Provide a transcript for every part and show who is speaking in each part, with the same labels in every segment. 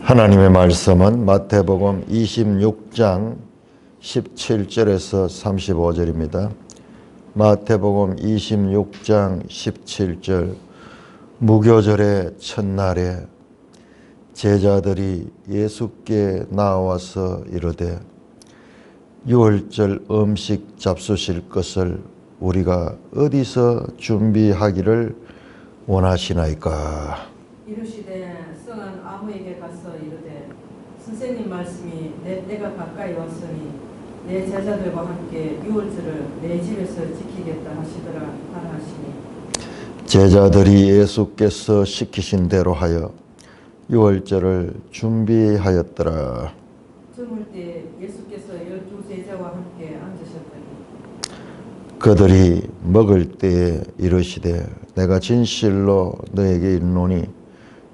Speaker 1: 하나님의 말씀은 마태복음 26장 17절에서 35절입니다. 마태복음 26장 17절 무교절의 첫날에 제자들이 예수께 나와서 이르되 유월절 음식 잡수실 것을 우리가 어디서 준비하기를 원하시나이까?
Speaker 2: 이르시되 성한 아무에게 가서 이르되 선생님 말씀이 내가 가까이 왔으니 내 제자들과 함께 유월절을 내 집에서 지키겠다 하시더라 하라 하시니
Speaker 1: 제자들이 예수께서 시키신 대로 하여 유월절을 준비하였더라.
Speaker 2: 저물 때 예수께서 12 제자와 함께 앉으셨더니
Speaker 1: 그들이 먹을 때에 이르시되 내가 진실로 너에게 이르노니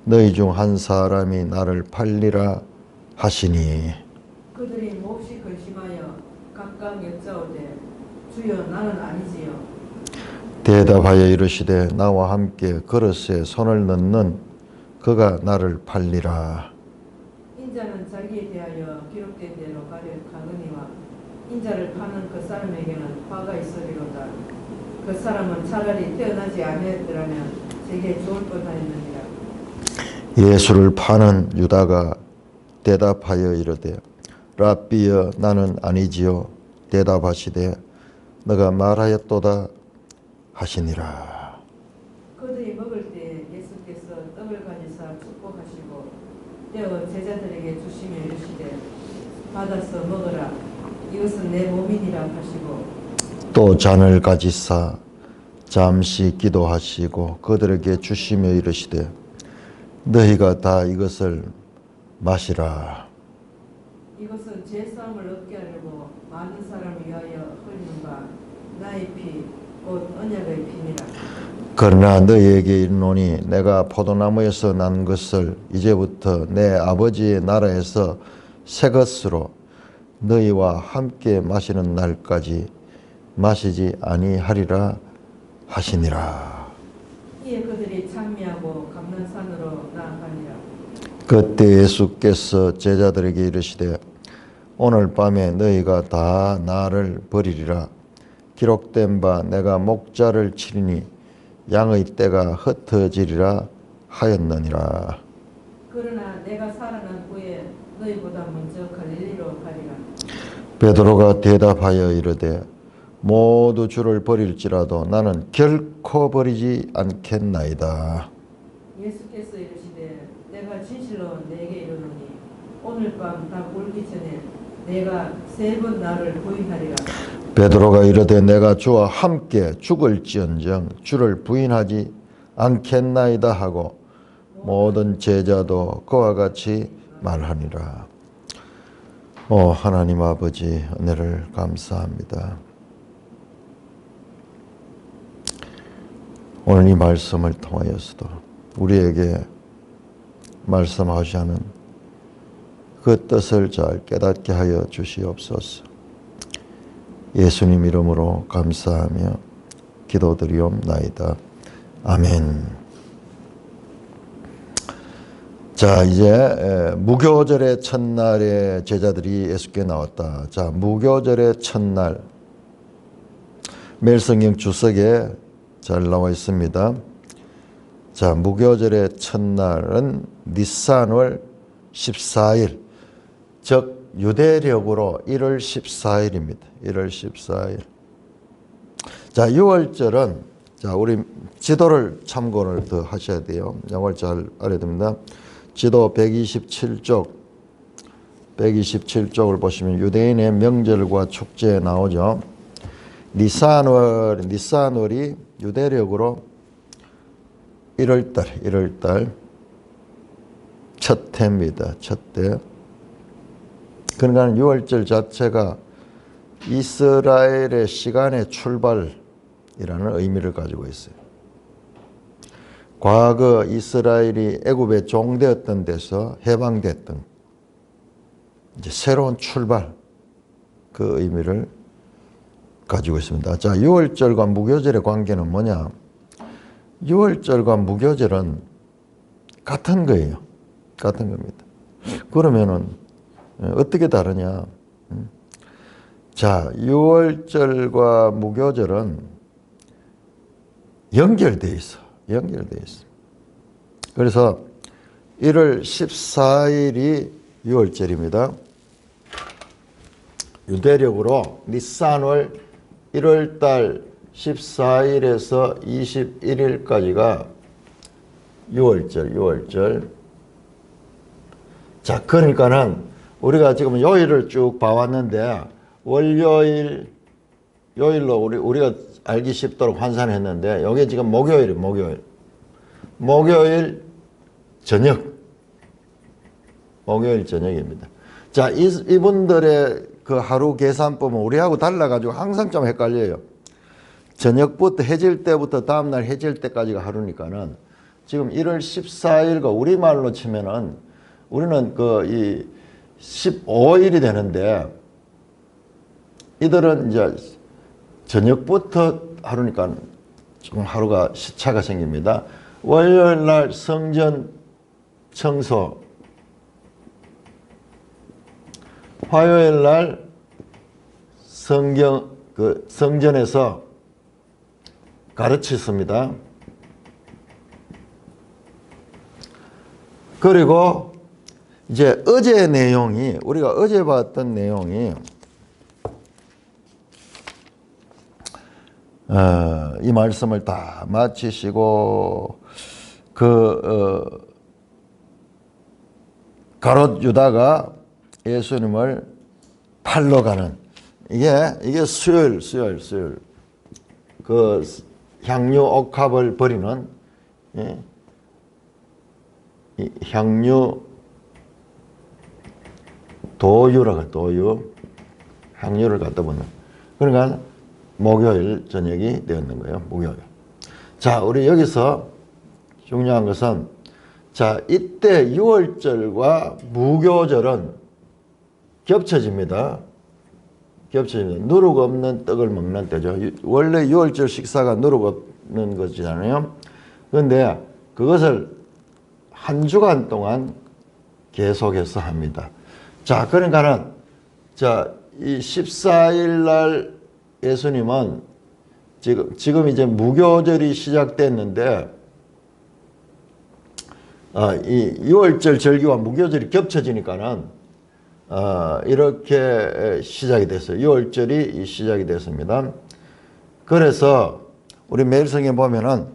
Speaker 1: 너희 중 한 사람이 나를 팔리라 하시니
Speaker 2: 그들이 몹시 근심하여 각각 여짜오되 주여 나는 아니지요.
Speaker 1: 대답하여 이르시되 나와 함께 그릇에 손을 넣는 그가 나를 팔리라.
Speaker 2: 인자는 자기에 대하여 기록된 대로 가거니와 인자를 파는 그 사람에게는 화가 있으리로다. 그 사람은 차라리 태어나지 아니했더라면 제게 좋을 뻔하였느니라.
Speaker 1: 예수를 파는 유다가 대답하여 이르되 랍비여 나는 아니지요. 대답하시되 너가 말하였도다 하시니라.
Speaker 2: 그들이 먹을 때 예수께서 떡을 가지사 축복하시고 떼어 제자들에게 주시며 이르시되 받아서 먹으라. 이것은 내 몸이니라 하시고
Speaker 1: 또 잔을 가지사 잠시 기도하시고 그들에게 주시며 이르시되 너희가 다 이것을 마시라.
Speaker 2: 이것은 제 싸움을 얻게 하려고 많은 사람을 위하여 흘리는 바 나의 피 곧 언약의 피니라.
Speaker 1: 그러나 너희에게 이르노니 내가 포도나무에서 난 것을 이제부터 내 아버지의 나라에서 새 것으로 너희와 함께 마시는 날까지 마시지 아니하리라 하시니라.
Speaker 2: 이에 그들이 찬미하고 감난산으로 나아가니라.
Speaker 1: 그때 예수께서 제자들에게 이르시되 오늘 밤에 너희가 다 나를 버리리라. 기록된 바 내가 목자를 치리니 양의 떼가 흩어지리라 하였느니라.
Speaker 2: 그러나 내가 살아난 후에 너희보다 먼저 갈릴리로 가리라.
Speaker 1: 베드로가 대답하여 이르되 모두 주를 버릴지라도 나는 결코 버리지 않겠나이다.
Speaker 2: 예수께서 이르시되 내가 진실로 내게 이르노니 오늘 밤 다 울기 전에 내가 3번 나를 부인하리라.
Speaker 1: 베드로가 이르되 내가 주와 함께 죽을지언정 주를 부인하지 않겠나이다 하고 모든 제자도 그와 같이 말하니라. 하나님 아버지 은혜를 감사합니다. 오늘 이 말씀을 통하여서도 우리에게 말씀하시는 그 뜻을 잘 깨닫게 하여 주시옵소서. 예수님 이름으로 감사하며 기도드리옵나이다. 아멘. 자, 이제 무교절의 첫날에 제자들이 예수께 나왔다. 자, 무교절의 첫날 매일성경 주석에 잘 나와 있습니다. 자, 무교절의 첫날은 니산월 14일, 즉 유대력으로 1월 14일입니다. 1월 14일. 자, 유월절은 자, 우리 지도를 참고를 더 하셔야 돼요. 영어를 잘 알아야 됩니다. 지도 127쪽을 보시면 유대인의 명절과 축제 나오죠. 니산월이 유대력으로 1월달 첫 해입니다. 첫 해. 그러니까 유월절 자체가 이스라엘의 시간의 출발이라는 의미를 가지고 있어요. 과거 이스라엘이 애굽에 종되었던 데서 해방됐던 이제 새로운 출발, 그 의미를 가지고 있습니다. 자, 유월절과 무교절의 관계는 뭐냐? 유월절과 무교절은 같은 거예요. 같은 겁니다. 그러면은 어떻게 다르냐? 자, 유월절과 무교절은 연결돼 있어. 연결돼 있어. 그래서 1월 14일이 유월절입니다. 유대력으로 니산월 1월달 14일에서 21일까지가 유월절. 자, 그러니까는 우리가 지금 요일을 쭉 봐왔는데 월요일, 요일로 우리가 알기 쉽도록 환산했는데 여기 지금 목요일 저녁입니다. 자, 이분들의 그 하루 계산법은 우리하고 달라가지고 항상 좀 헷갈려요. 저녁부터 해질 때부터 다음날 해질 때까지가 하루니까는 지금 1월 14일과 우리말로 치면은 우리는 이 15일이 되는데 이들은 이제 저녁부터 하루니까 조금 하루가 시차가 생깁니다. 월요일 날 성전 청소, 화요일 날 성전에서 가르쳤습니다. 그리고 이제 어제 내용이, 우리가 어제 봤던 내용이 이 말씀을 다 마치시고 가롯 유다가 예수님을 팔러 가는 이게 수요일 그 향유 옥합을 버리는 이 향유 도유 향유를 갖다 보는 그러니까 목요일 저녁이 되었는 거예요. 목요일. 자, 우리 여기서 중요한 것은 자, 이때 유월절과 무교절은 겹쳐집니다. 누룩 없는 떡을 먹는 때죠. 원래 유월절 식사가 누룩 없는 것이잖아요. 그런데 그것을 한 주간 동안 계속해서 합니다. 자, 그러니까는 자, 이 14일 날 예수님은 지금 이제 무교절이 시작됐는데 이 유월절 절기와 무교절이 겹쳐지니까는 이렇게 시작이 됐어요. 유월절이 시작이 됐습니다. 그래서 우리 매일성에 보면은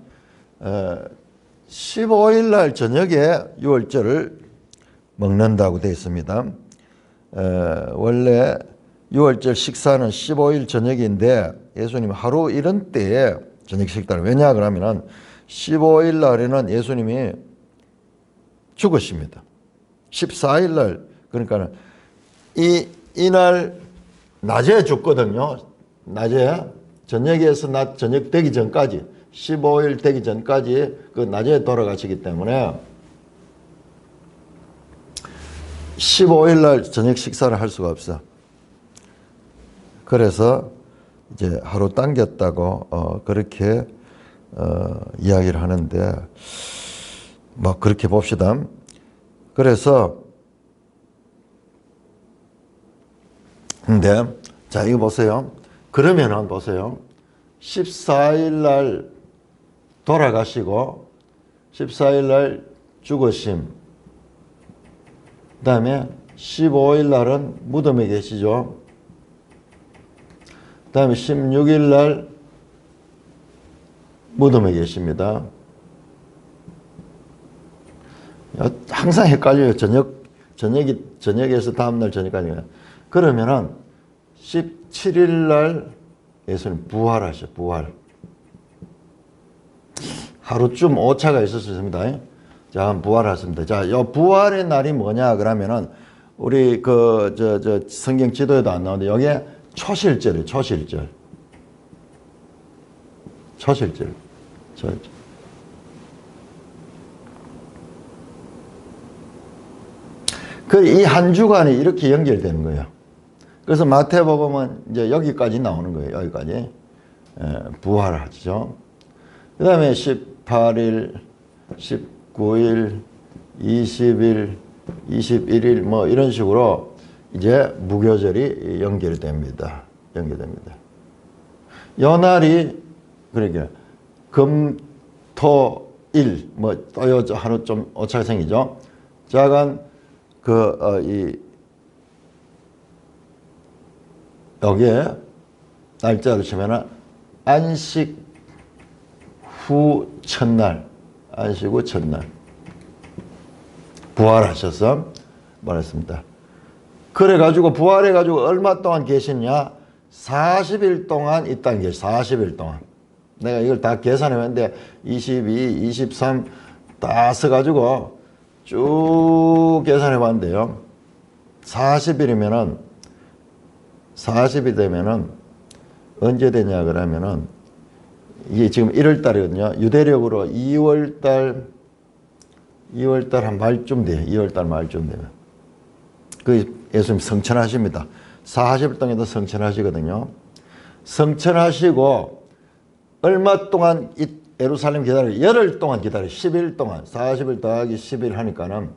Speaker 1: 15일 날 저녁에 유월절을 먹는다고 되어 있습니다. 원래 유월절 식사는 15일 저녁인데 예수님 하루 이런 때에 저녁 식단을 왜냐 그러면은 15일 날에는 예수님이 죽으십니다. 14일 날 그러니까는 이날 낮에 죽거든요. 낮에 저녁에서 저녁 되기 전까지 15일 되기 전까지 그 낮에 돌아가시기 때문에 15일 날 저녁 식사를 할 수가 없어. 그래서 이제 하루 당겼다고 그렇게 이야기를 하는데 뭐 그렇게 봅시다. 그래서 근데 자 이거 보세요. 그러면은 보세요. 14일 날 돌아가시고 14일 날 죽으심. 그 다음에 15일 날은 무덤에 계시죠. 그 다음에 16일 날 무덤에 계십니다. 항상 헷갈려요. 저녁에서 다음날 저녁까지. 그러면은 17일 날 예수님 부활하셔. 부활. 하루쯤 오차가 있었습니다. 자, 부활하셨습니다. 자, 요 부활의 날이 뭐냐 그러면은 우리 성경 지도에도 안 나오는데 여기에 초실절이에요. 초실절. 이 한 주간이 이렇게 연결되는 거예요. 그래서 마태복음은 이제 여기까지 나오는 거예요. 여기까지. 부활하죠. 그 다음에 18일, 19일, 20일, 21일 뭐 이런 식으로 이제 무교절이 연결됩니다. 연결됩니다. 연날이 그러니까 금, 토, 일 뭐 또 하루 좀 오차가 생기죠. 자간 여기에 날짜로 치면은 안식 후 첫날, 안식 후 첫날 부활하셔서 말했습니다. 그래가지고 부활해가지고 얼마 동안 계시냐? 40일 동안 이 땅에 계시. 40일 동안. 내가 이걸 다 계산해봤는데 22, 23 다 써가지고 쭉 계산해봤는데요. 40일이면은 40이 되면은 언제 되냐 그러면은 이게 지금 1월 달이거든요. 유대력으로 2월 달 한 말쯤 돼요. 2월 달 말쯤 되면. 그 예수님 성천하십니다. 40일 동안도 성천하시거든요. 성천하시고 얼마 동안 이 예루살렘 기다려요? 열흘 동안 기다려요. 10일 동안. 40일 더하기 10일 하니까는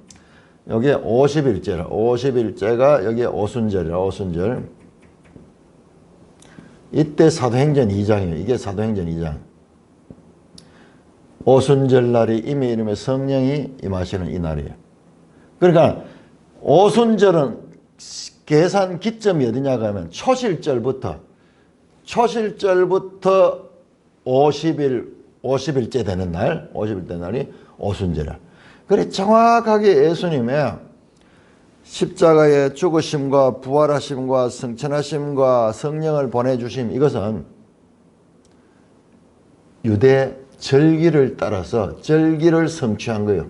Speaker 1: 여기에 50일째라. 50일째가 여기에 오순절이라. 오순절. 이때 사도행전 2장이에요. 이게 사도행전 2장. 오순절 날이 이미 이름에 성령이 임하시는 이 날이에요. 그러니까 오순절은 계산 기점이 어디냐고 하면 초실절부터 50일째 되는 날, 50일째 날이 오순절이야. 그래 정확하게 예수님의 십자가의 죽으심과 부활하심과 성천하심과 성령을 보내주심, 이것은 유대 절기를 따라서 절기를 성취한 거예요.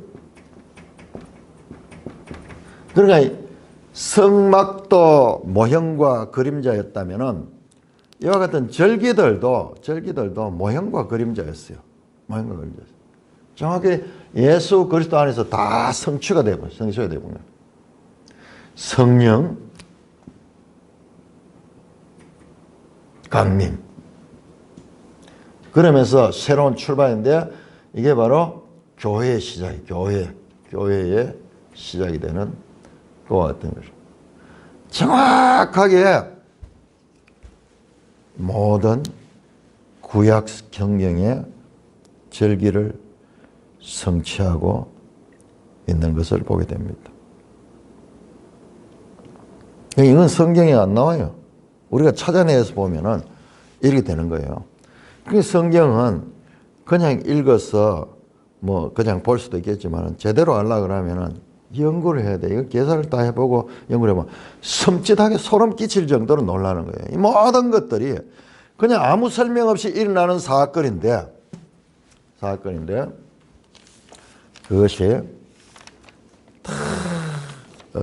Speaker 1: 그러니까 성막도 모형과 그림자였다면은 이와 같은 절기들도 모형과 그림자였어요. 모형과 그림자였어요. 정확히 예수 그리스도 안에서 다 성취가 되고, 성령, 강림. 그러면서 새로운 출발인데 이게 바로 교회의 시작이에요. 교회의 시작이 되는 그와 같은 거죠. 정확하게 모든 구약 성경의 절기를 성취하고 있는 것을 보게 됩니다. 이건 성경에 안 나와요. 우리가 찾아내서 보면은 이렇게 되는 거예요. 그 성경은 그냥 읽어서 뭐 그냥 볼 수도 있겠지만 제대로 하려고 그러면은 연구를 해야 돼. 이거 계산을 다 해보고 연구를 해보면 섬찟하게 소름 끼칠 정도로 놀라는 거예요. 이 모든 것들이 그냥 아무 설명 없이 일어나는 사건인데 그것이 다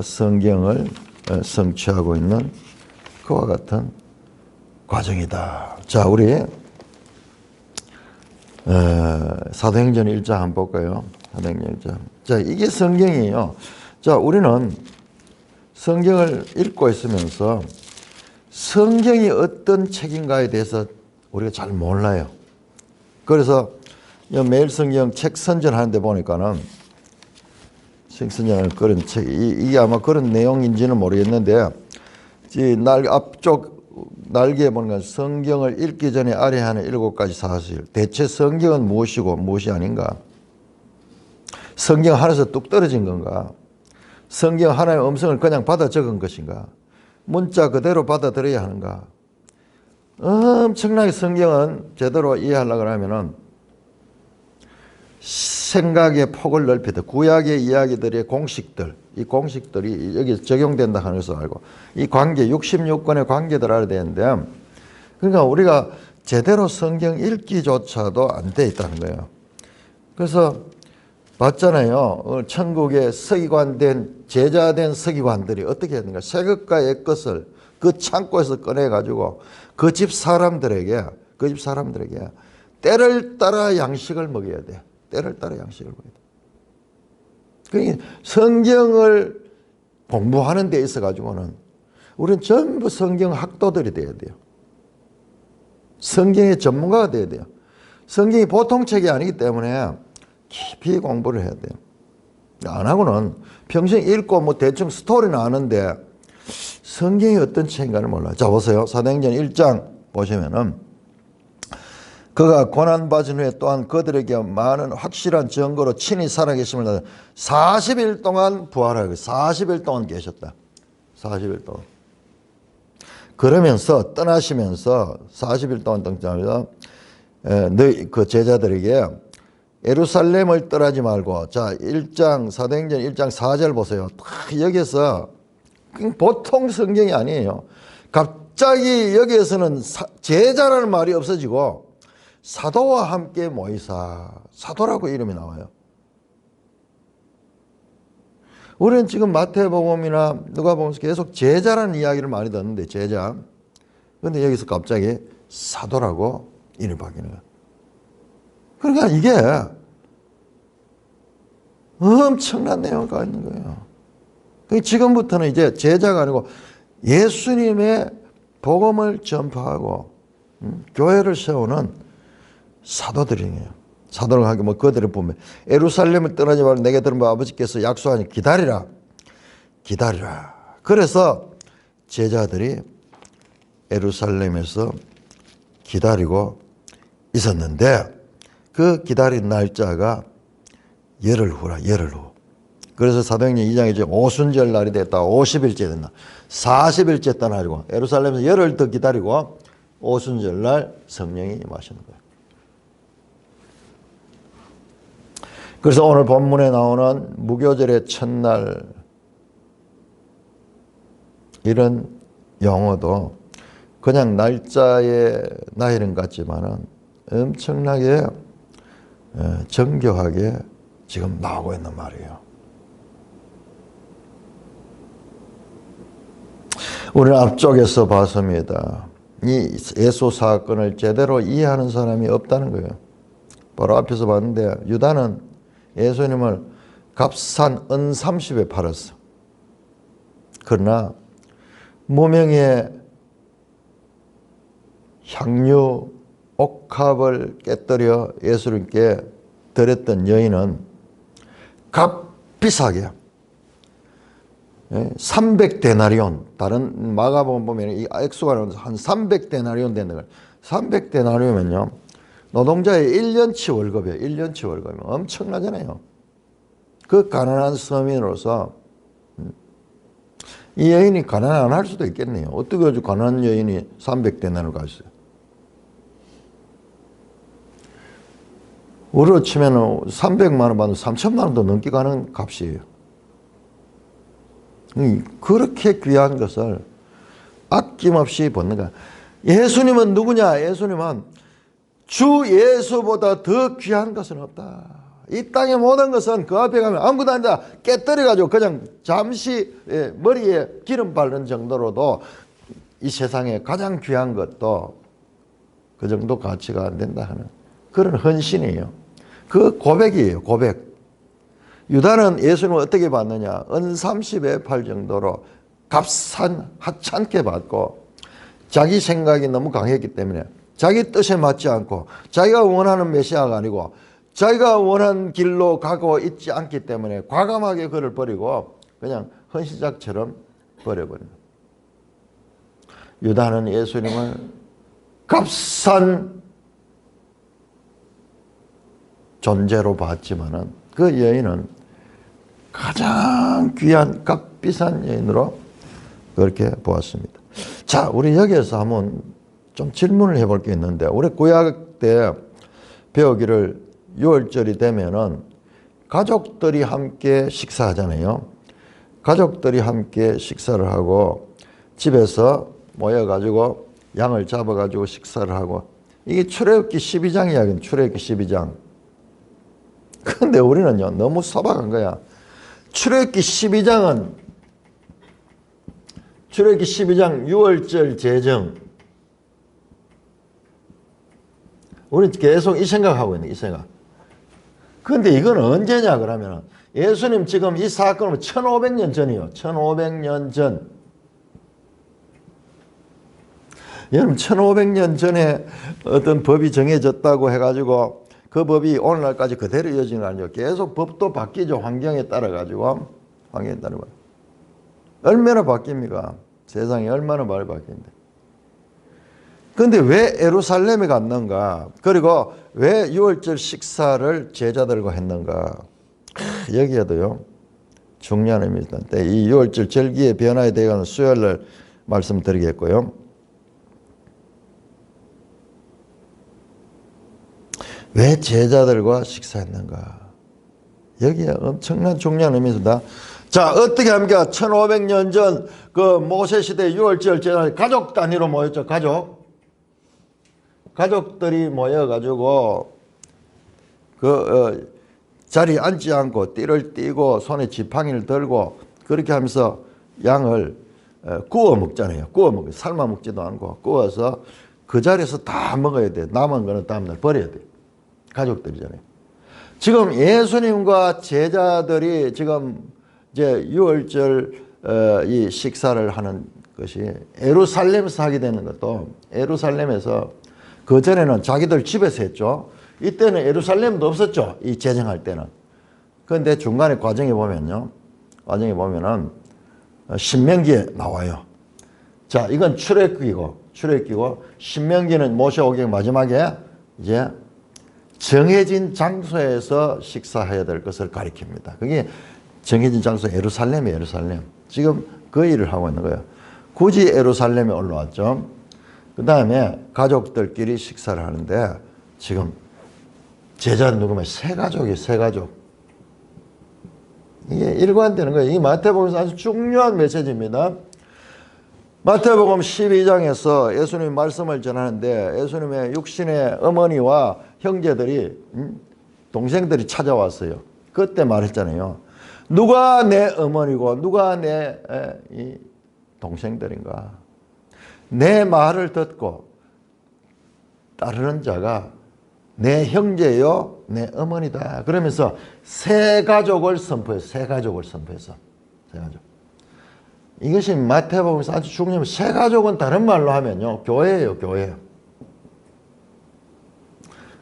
Speaker 1: 성경을 성취하고 있는 그와 같은 과정이다. 자, 우리 사도행전 1장 한번 볼까요? 사도행전 1장. 자, 이게 성경이에요. 자, 우리는 성경을 읽고 있으면서 성경이 어떤 책인가에 대해서 우리가 잘 몰라요. 그래서 매일 성경 책 선전하는데 보니까는 책 선전하는 그런 책, 이게 아마 그런 내용인지는 모르겠는데, 앞쪽 날개에 보니까 성경을 읽기 전에 알아야 하는 7가지 사실. 대체 성경은 무엇이고 무엇이 아닌가? 성경 하나에서 뚝 떨어진 건가? 성경 하나의 음성을 그냥 받아 적은 것인가? 문자 그대로 받아들여야 하는가? 엄청나게 성경은 제대로 이해하려고 하면은 생각의 폭을 넓히다. 구약의 이야기들의 공식들, 이 공식들이 여기 적용된다 하는 것을 알고, 이 관계, 66권의 관계들 알아야 되는데, 그러니까 우리가 제대로 성경 읽기조차도 안 돼 있다는 거예요. 그래서 봤잖아요. 천국에 서기관된, 제자된 서기관들이 어떻게 했는가. 새 것과 옛 것을 그 창고에서 꺼내가지고 그 집 사람들에게 때를 따라 양식을 먹여야 돼. 때를 따라 양식을 먹여야 돼. 그러니까 성경을 공부하는 데 있어가지고는 우리는 전부 성경 학도들이 돼야 돼요. 성경의 전문가가 돼야 돼요. 성경이 보통 책이 아니기 때문에 깊이 공부를 해야 돼요. 안 하고는 평생 읽고 뭐 대충 스토리는 아는데 성경이 어떤 책인가를 몰라요. 자, 보세요. 사도행전 1장 보시면은 그가 고난받은 후에 또한 그들에게 많은 확실한 증거로 친히 살아계심을 나타 40일 동안 부활하고 40일 동안 계셨다. 40일 동안. 그러면서 떠나시면서 40일 동안 등장하면서 너희 그 제자들에게 예루살렘을 떠나지 말고, 자, 1장 사도행전 1장 4절 보세요. 여기서 보통 성경이 아니에요. 갑자기 여기에서는 제자라는 말이 없어지고 사도와 함께 모이사, 사도라고 이름이 나와요. 우리는 지금 마태복음이나 누가복음에서 계속 제자라는 이야기를 많이 듣는데, 제자. 그런데 여기서 갑자기 사도라고 이름이 바뀌는 거예요. 그러니까 이게 엄청난 내용가 있는 거예요. 지금부터는 이제 제자가 아니고 예수님의 복음을 전파하고 교회를 세우는 사도들이에요. 사도를 하게 뭐 그들을 보면 예루살렘을 떠나지 말고 내게 들은 바 아버지께서 약속하니 기다리라. 기다리라. 그래서 제자들이 예루살렘에서 기다리고 있었는데 그 기다린 날짜가 열흘 후라. 열흘 후. 그래서 사도행전 2장에 이제 오순절 날이 됐다. 50일째 됐나. 40일째 떠나리고 예루살렘에서 열흘 더 기다리고 오순절 날 성령이 임하시는 거예요. 그래서 오늘 본문에 나오는 무교절의 첫날 이런 용어도 그냥 날짜의 나이는 같지만은 엄청나게 정교하게 지금 나오고 있는 말이에요. 우리는 앞쪽에서 봤습니다. 이 예수 사건을 제대로 이해하는 사람이 없다는 거예요. 바로 앞에서 봤는데 유다는 예수님을 값싼 은 30에 팔았어. 그러나 무명의 향유 옥합을 깨뜨려 예수님께 드렸던 여인은 값비싸게 300데나리온, 다른 마가복음 보면 이 액수가 한 300데나리온 되는 거예요. 300데나리온면요 노동자의 1년치 월급이에요. 1년치 월급이면 엄청나잖아요. 그 가난한 서민으로서 이 여인이 가난 안 할 수도 있겠네요. 어떻게 아주 가난한 여인이 300데나리온을 가졌어요. 우리로 치면 300만 원 받으면 3천만 원도 넘게 가는 값이에요. 그렇게 귀한 것을 아낌없이 받는 거야. 예수님은 누구냐? 예수님은 주 예수보다 더 귀한 것은 없다. 이 땅의 모든 것은 그 앞에 가면 아무것도 아니다. 깨뜨려가지고 그냥 잠시 머리에 기름 바르는 정도로도 이 세상에 가장 귀한 것도 그 정도 가치가 안 된다 하는 그런 헌신이에요. 그 고백이에요. 고백. 유다는 예수님을 어떻게 받느냐. 은 30에 팔 정도로 값싼 하찮게 받고 자기 생각이 너무 강했기 때문에 자기 뜻에 맞지 않고 자기가 원하는 메시아가 아니고 자기가 원하는 길로 가고 있지 않기 때문에 과감하게 그를 버리고 그냥 헌신작처럼 버려버립니다. 유다는 예수님을 값싼 존재로 봤지만은 그 여인은 가장 귀한 값비싼 여인으로 그렇게 보았습니다. 자, 우리 여기에서 한번 좀 질문을 해볼 게 있는데, 우리 구약 때 배우기를 6월절이 되면은 가족들이 함께 식사하잖아요. 가족들이 함께 식사를 하고 집에서 모여가지고 양을 잡아가지고 식사를 하고, 이게 출애굽기 12장 이야기는 출애굽기 12장. 근데 우리는요 너무 소박한 거야. 출애굽기 12장은 출애굽기 12장 6월절 제정. 우리는 계속 이 생각하고 있는 이 생각. 근데 이건 언제냐 그러면 예수님 지금 이 사건은 1500년 전이요. 1500년 전. 여러분 1500년 전에 어떤 법이 정해졌다고 해가지고 그 법이 오늘날까지 그대로 이어지는 거 아니죠. 계속 법도 바뀌죠. 환경에 따라 가지고. 환경에 따라. 얼마나 바뀝니까? 세상이 얼마나 많이 바뀌는데. 근데 왜 예루살렘에 갔는가? 그리고 왜 유월절 식사를 제자들과 했는가? 여기에도요. 중요한 의미입니다. 이 유월절 절기의 변화에 대한 수요일날 말씀드리겠고요. 왜 제자들과 식사했는가? 여기에 엄청난 중요한 의미입니다. 자, 어떻게 합니까? 1500년 전 그 모세 시대 유월절 제자 가족 단위로 모였죠. 가족들이 모여가지고 자리에 앉지 않고 띠를 띠고 손에 지팡이를 들고 그렇게 하면서 양을 구워 먹잖아요. 삶아 먹지도 않고 구워서 그 자리에서 다 먹어야 돼. 남은 거는 다음날 버려야 돼. 가족들이잖아요. 지금 예수님과 제자들이 지금 이제 유월절 이 식사를 하는 것이 예루살렘에서 하게 되는 것도 예루살렘에서 그 전에는 자기들 집에서 했죠. 이때는 예루살렘도 없었죠. 이 제정할 때는. 그런데 중간에 과정에 보면은 신명기에 나와요. 자, 이건 출애굽기고 신명기는 모세오경 마지막에 이제 정해진 장소에서 식사해야 될 것을 가리킵니다. 그게 정해진 장소 예루살렘이에요. 예루살렘. 지금 그 일을 하고 있는 거예요. 굳이 예루살렘에 올라왔죠. 그 다음에 가족들끼리 식사를 하는데 지금 제자는 누구면 세 가족이에요. 세 가족. 이게 일관되는 거예요. 이 마태복음에서 아주 중요한 메시지입니다. 마태복음 12장에서 예수님이 말씀을 전하는데 예수님의 육신의 어머니와 형제들이 동생들이 찾아왔어요. 그때 말했잖아요. 누가 내 어머니고 누가 내 동생들인가. 내 말을 듣고 따르는 자가 내 형제요 내 어머니다. 그러면서 세 가족을 선포해서 세 가족을. 이것이 마태복음에서 아주 중요해요. 세 가족은 다른 말로 하면요. 교회예요. 교회.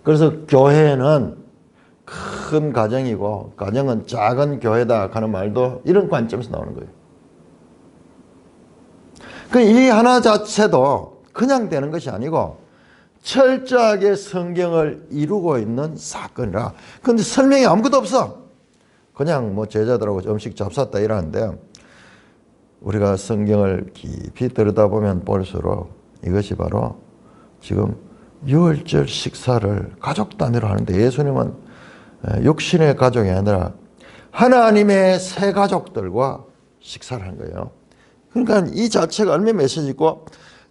Speaker 1: 그래서 교회는 큰 가정이고 가정은 작은 교회다 하는 말도 이런 관점에서 나오는 거예요. 이 하나 자체도 그냥 되는 것이 아니고 철저하게 성경을 이루고 있는 사건이라. 그런데 설명이 아무것도 없어. 그냥 뭐 제자들하고 음식 잡쌌다 이러는데 우리가 성경을 깊이 들여다보면 볼수록 이것이 바로 지금 유월절 식사를 가족 단위로 하는데 예수님은 육신의 가족이 아니라 하나님의 새 가족들과 식사를 한 거예요. 그러니까 이 자체가 얼마나 메시지 있고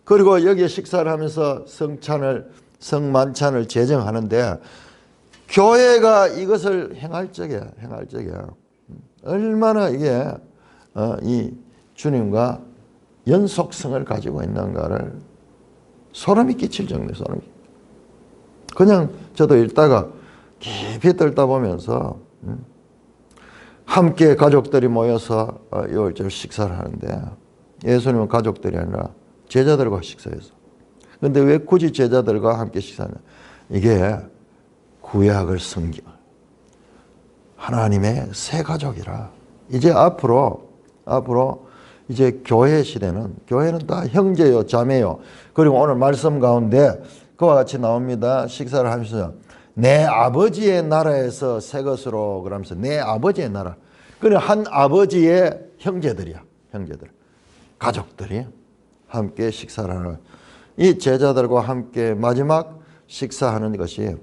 Speaker 1: 그리고 여기에 식사를 하면서 성만찬을 제정하는데 교회가 이것을 행할 적에 얼마나 이게 이 주님과 연속성을 가지고 있는가를 소름이 끼칠 정도의 소름이. 그냥 저도 읽다가 깊이 들다 보면서 함께 가족들이 모여서 유월절 식사를 하는데 예수님은 가족들이 아니라 제자들과 식사해서. 그런데 왜 굳이 제자들과 함께 식사하냐? 이게 구약을 성경 하나님의 새 가족이라. 이제 앞으로 이제 교회 시대는 교회는 다 형제요 자매요. 그리고 오늘 말씀 가운데 그와 같이 나옵니다. 식사를 하면서 내 아버지의 나라에서 새 것으로 그러면서 내 아버지의 나라. 그래 한 아버지의 형제들이야. 가족들이 함께 식사를 하는 이 제자들과 함께 마지막 식사하는 것이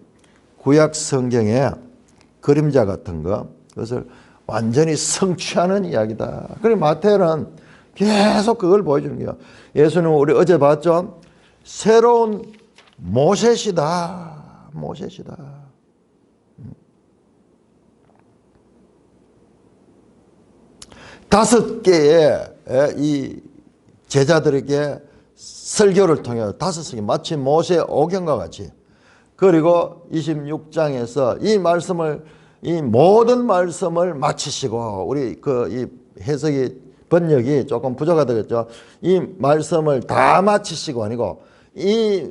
Speaker 1: 구약 성경의 그림자 같은 것 그것을 완전히 성취하는 이야기다. 그리고 마태는 계속 그걸 보여주는 거예요. 예수님은 우리 어제 봤죠? 새로운 모세시다. 5개의 이 제자들에게 설교를 통해 5개 마치 모세 오경과 같이 그리고 26장에서 이 모든 말씀을 마치시고 우리 이 해석이 번역이 조금 부족하다겠죠. 이 말씀을 다 마치시고 아니고 이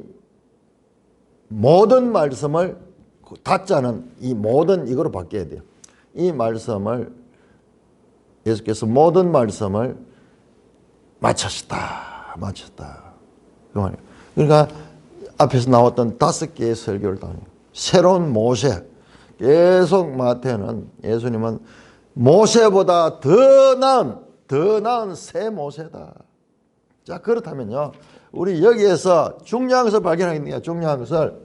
Speaker 1: 모든 말씀을 다자는 이 모든 이거로 바뀌어야 돼요. 이 말씀을 예수께서 모든 말씀을 마쳤다. 그 말이에요. 그러니까 앞에서 나왔던 5개의 설교를 다 새로운 모세. 계속 마태는 예수님은 모세보다 더 나은 새 모세다. 자, 그렇다면요. 우리 여기에서 중요한 것을 발견하겠네요. 중요한 것을.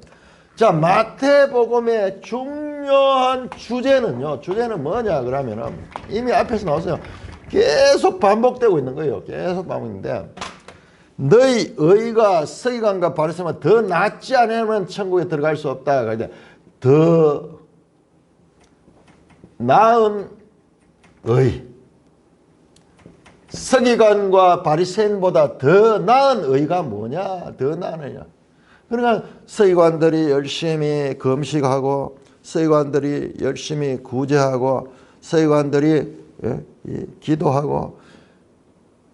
Speaker 1: 자, 마태복음의 중요한 주제는요. 주제는 뭐냐 그러면은 이미 앞에서 나왔어요. 계속 반복되고 있는 거예요. 계속 반복인데 너희 의가 서기관과 바리새인보다 더 낫지 않으면 천국에 들어갈 수 없다. 그런데 더 나은 의, 서기관과 바리새인보다 더 나은 의가 뭐냐? 더 나은 의냐? 그러니까 서기관들이 열심히 금식하고 서기관들이 열심히 구제하고 서기관들이 기도하고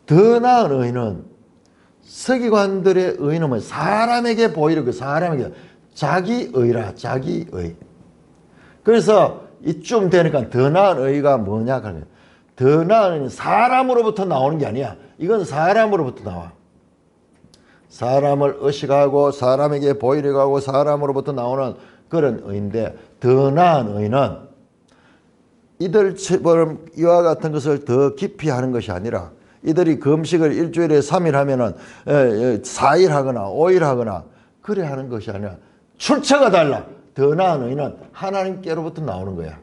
Speaker 1: 더 나은 의는 서기관들의 의는 뭐 사람에게 보이는 그 사람에게 자기 의라 자기 의. 그래서 이쯤 되니까 더 나은 의가 뭐냐 그러면 더 나은 의는 사람으로부터 나오는 게 아니야. 이건 사람으로부터 나와. 사람을 의식하고 사람에게 보이려고 하고 사람으로부터 나오는 그런 의인데 더 나은 의는 이들처럼 이와 같은 것을 더 깊이 하는 것이 아니라 이들이 금식을 일주일에 3일 하면은 4일 하거나 5일 하거나 그래 하는 것이 아니라 출처가 달라. 더 나은 의는 하나님께로부터 나오는 거야.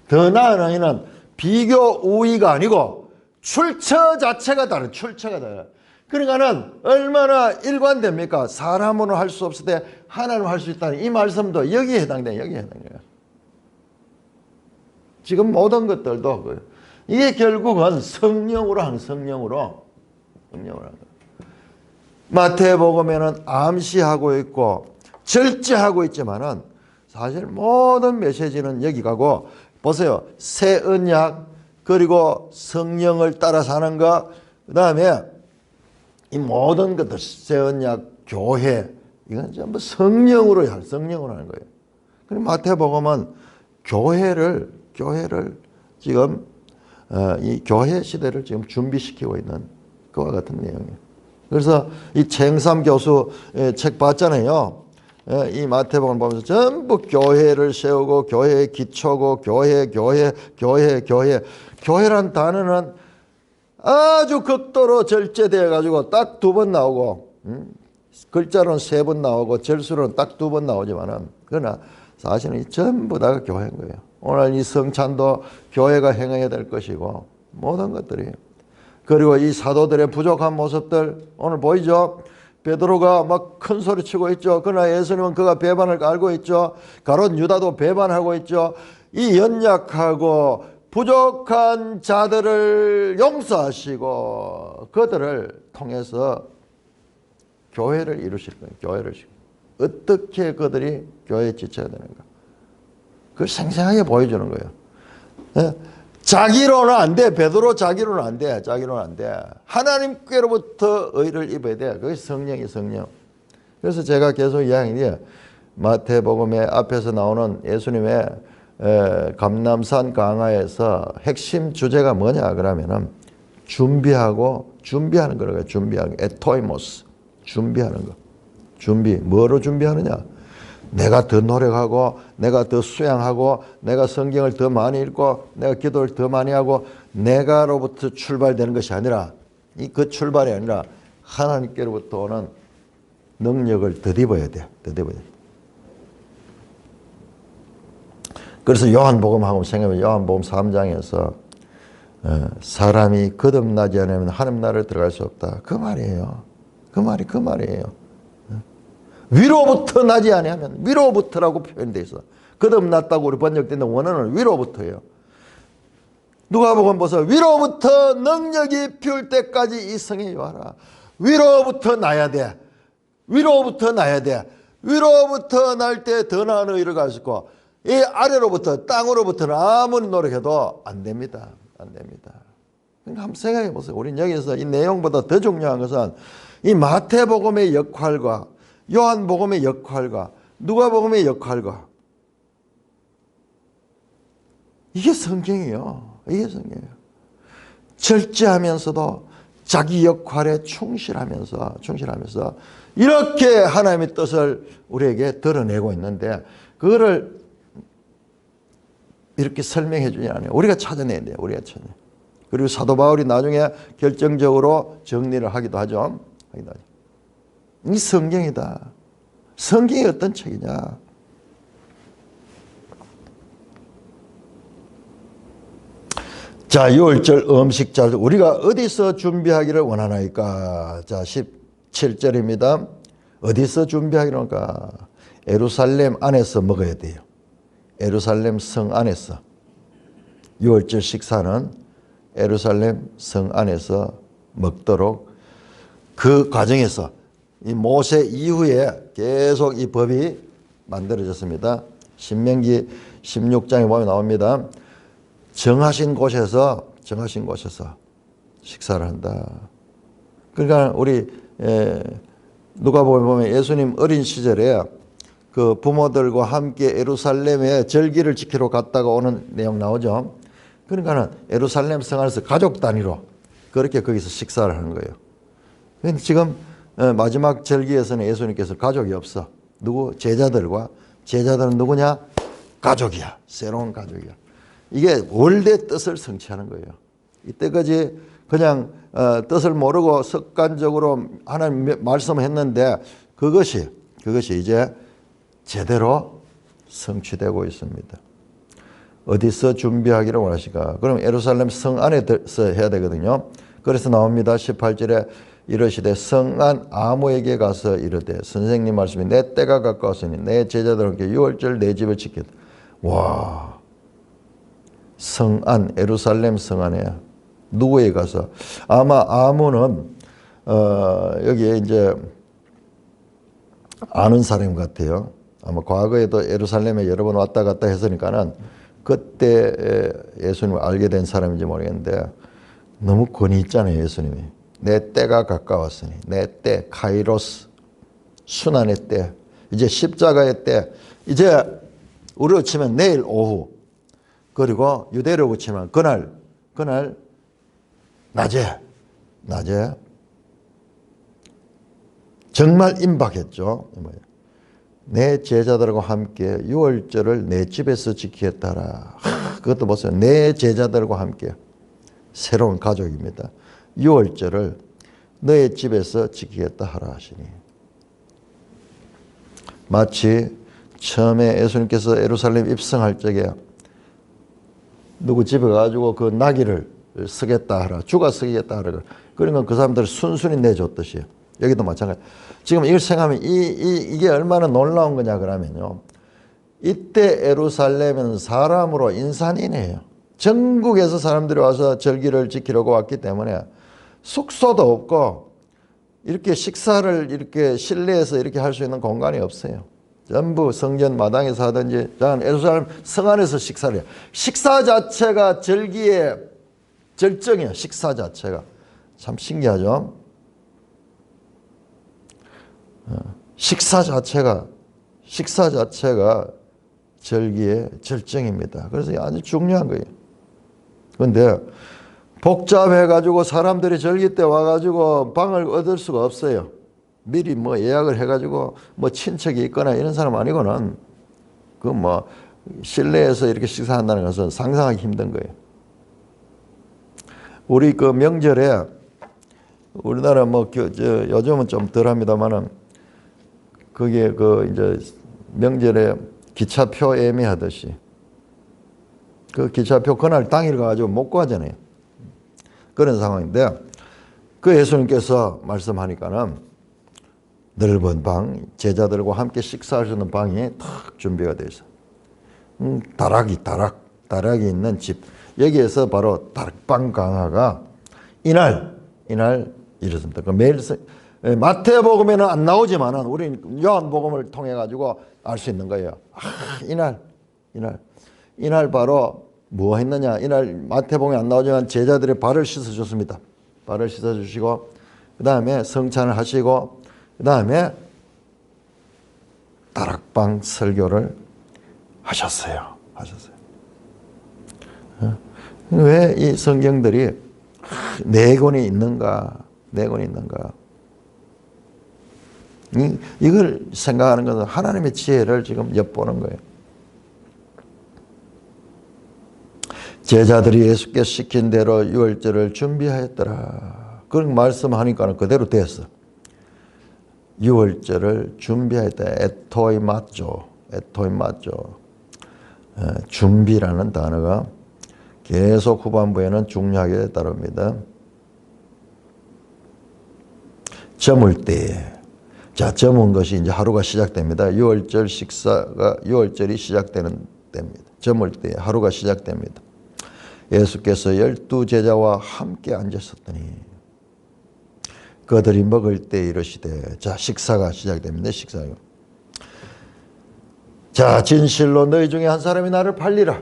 Speaker 1: 더 나은 의는 비교 우위가 아니고 출처 자체가 다른 출처가 달라. 그러니까는 얼마나 일관됩니까? 사람으로 할 수 없을 때 하나님으로 할 수 있다는 이 말씀도 여기에 해당돼요. 여기에 해당돼요. 지금 모든 것들도 이게 결국은 성령으로 하는 성령으로 하는 거예요. 마태복음에는 암시하고 있고 절제하고 있지만은 사실 모든 메시지는 여기 가고 보세요. 새 언약 그리고 성령을 따라 사는 것 그다음에 이 모든 것들 새 언약 교회 이건 전부 성령으로 하는 거예요. 그리고 마태복음은 교회를 지금 이 교회 시대를 지금 준비시키고 있는 그와 같은 내용이에요. 그래서 이 최영삼 교수 책 봤잖아요. 이 마태복음 보면서 전부 교회를 세우고 교회의 기초고 교회란 단어는 아주 극도로 절제되어 가지고 딱 2번 나오고 글자로는 3번 나오고 절수로는 딱 2번 나오지만은 그러나 사실은 이 전부 다가 교회인 거예요. 오늘 이 성찬도 교회가 행해야 될 것이고 모든 것들이 그리고 이 사도들의 부족한 모습들 오늘 보이죠? 베드로가 막 큰 소리 치고 있죠. 그러나 예수님은 그가 배반을 알고 있죠. 가롯 유다도 배반하고 있죠. 이 연약하고 부족한 자들을 용서하시고 그들을 통해서 교회를 이루실 거예요. 교회를 어떻게 그들이 교회에 지쳐야 되는가. 그걸 생생하게 보여주는 거예요. 자기로는 안 돼. 베드로 자기로는 안 돼. 자기로는 안 돼. 하나님께로부터 의를 입어야 돼. 그게 성령이 성령. 그래서 제가 계속 이야기해요. 마태복음의 앞에서 나오는 예수님의 감람산 강화에서 핵심 주제가 뭐냐 그러면은 준비하는 거라고요. 준비하는 거. 에토이모스. 준비하는 거. 준비. 뭐로 준비하느냐? 내가 더 노력하고 내가 더 수양하고 내가 성경을 더 많이 읽고 내가 기도를 더 많이 하고 내가로부터 출발되는 것이 아니라 그 출발이 아니라 하나님께로부터 오는 능력을 덧입어야 돼요. 덧입어야 돼요. 그래서 요한복음하고 생각하면 요한복음 3장에서 사람이 거듭나지 않으면 하나님 나라에 들어갈 수 없다. 그 말이에요. 그 말이에요. 위로부터 나지 아니하면 위로부터라고 표현되어 있어. 거듭났다고 우리 번역된다. 원어는 위로부터예요. 누가복음 보세요. 위로부터 능력이 피울 때까지 이 성에 요하라. 위로부터 나야 돼. 위로부터 나야 돼. 위로부터 날 때 더 나은 의를 가지고 이 아래로부터 땅으로부터는 아무리 노력해도 안 됩니다. 안 됩니다. 그러니까 한번 생각해 보세요. 우리는 여기서 이 내용보다 더 중요한 것은 이 마태복음의 역할과 요한복음의 역할과 누가복음의 역할과 이게 성경이에요. 이게 성경이에요. 절제하면서도 자기 역할에 충실하면서 이렇게 하나님의 뜻을 우리에게 드러내고 있는데 그거를 이렇게 설명해 주지 않아요. 우리가 찾아내야 돼요. 그리고 사도 바울이 나중에 결정적으로 정리를 하기도 하죠. 이 성경이다. 성경이 어떤 책이냐. 자, 6월절 음식잘 우리가 어디서 준비하기를 원하나이까? 자, 17절입니다. 어디서 준비하기를 원할까? 예루살렘 안에서 먹어야 돼요. 예루살렘 성 안에서. 6월절 식사는 예루살렘 성 안에서 먹도록 그 과정에서 이 모세 이후에 계속 이 법이 만들어졌습니다. 신명기 16장에 보면 나옵니다. 정하신 곳에서 식사를 한다. 그러니까 우리 누가복음에 보면 예수님 어린 시절에 그 부모들과 함께 예루살렘에 절기를 지키러 갔다가 오는 내용 나오죠. 그러니까는 예루살렘 성 안에서 가족 단위로 그렇게 거기서 식사를 하는 거예요. 그런데 지금 마지막 절기에서는 예수님께서 가족이 없어. 누구? 제자들은 누구냐? 가족이야. 새로운 가족이야. 이게 원래 뜻을 성취하는 거예요. 이때까지 그냥 뜻을 모르고 습관적으로 하나님 말씀했는데 그것이 이제 제대로 성취되고 있습니다. 어디서 준비하기를 원하실까? 그럼 예루살렘 성 안에서 해야 되거든요. 그래서 나옵니다. 18절에 이르시되 성안 아무에게 가서 이르되 선생님 말씀이 내 때가 가까웠으니 내 제자들과 함께 유월절 내 집을 지켰다. 와, 성안 예루살렘 성안에 누구에 가서 아마 아무는 여기에 이제 아는 사람 같아요. 아마 과거에도 예루살렘에 여러 번 왔다 갔다 했으니까는 그때 예수님을 알게 된 사람인지 모르겠는데 너무 권위 있잖아요. 예수님이 내 때가 가까웠으니 내 때 카이로스 순환의 때 이제 십자가의 때 이제 우리로 치면 내일 오후 그리고 유대로 치면 그날 낮에 정말 임박했죠. 내 제자들과 함께 유월절을 내 집에서 지키겠다라. 그것도 보세요. 내 제자들과 함께 새로운 가족입니다. 유월절을 너의 집에서 지키겠다 하라 하시니 마치 처음에 예수님께서 예루살렘 입성할 적에 누구 집에 가지고 그 나귀를 쓰겠다 하라. 주가 쓰겠다 하라. 그러니까 그 사람들을 순순히 내줬듯이 여기도 마찬가지. 지금 이걸 생각하면 이게 얼마나 놀라운 거냐 그러면요. 이때 예루살렘은 사람으로 인산이네요. 전국에서 사람들이 와서 절기를 지키려고 왔기 때문에 숙소도 없고 이렇게 식사를 이렇게 실내에서 이렇게 할 수 있는 공간이 없어요. 전부 성전 마당에서 하든지 예루살렘 성 안에서 식사를 해요. 식사 자체가 절기의 절정이에요. 식사 자체가. 참 신기하죠. 식사 자체가 절기의 절정입니다. 그래서 아주 중요한 거예요. 그런데 복잡해가지고 사람들이 절기 때 와가지고 방을 얻을 수가 없어요. 미리 뭐 예약을 해가지고 뭐 친척이 있거나 이런 사람 아니고는 그 뭐 실내에서 이렇게 식사한다는 것은 상상하기 힘든 거예요. 우리 그 명절에 우리나라 뭐 요즘은 좀 덜합니다만은 그게 그 이제 명절에 기차표 예매하듯이 그 기차표 그날 당일 가가지고 못 구하잖아요. 그런 상황인데 그 예수님께서 말씀하니까는 넓은 방, 제자들과 함께 식사할 수 있는 방이 탁 준비가 되어 있어요. 다락이 있는 집. 여기에서 바로 다락방 강화가 이날 이렇습니다. 그 매일 마태복음에는 안 나오지만은 우리는 요한복음을 통해 가지고 알 수 있는 거예요. 이날 바로 뭐 했느냐? 이날 마태복음에 안 나오지만 제자들의 발을 씻어 줬습니다. 발을 씻어 주시고 그다음에 성찬을 하시고 그다음에 다락방 설교를 하셨어요. 왜 이 성경들이 네 권이 있는가? 이걸 생각하는 것은 하나님의 지혜를 지금 엿보는 거예요. 제자들이 예수께서 시킨 대로 유월절을 준비하였더라. 그런 말씀하니까 그대로 됐어. 유월절을 준비하였다. 에토이 맞죠. 준비라는 단어가 계속 후반부에는 중요하게 따릅니다. 저물 때에. 자, 저문 것이 이제 하루가 시작됩니다. 유월절이 시작되는 때입니다. 저물 때에 하루가 시작됩니다. 예수께서 12제자와 함께 앉으셨더니 그들이 먹을 때 이르시되, 자, 식사가 시작됩니다. 식사가. 자, 진실로 너희 중에 한 사람이 나를 팔리라.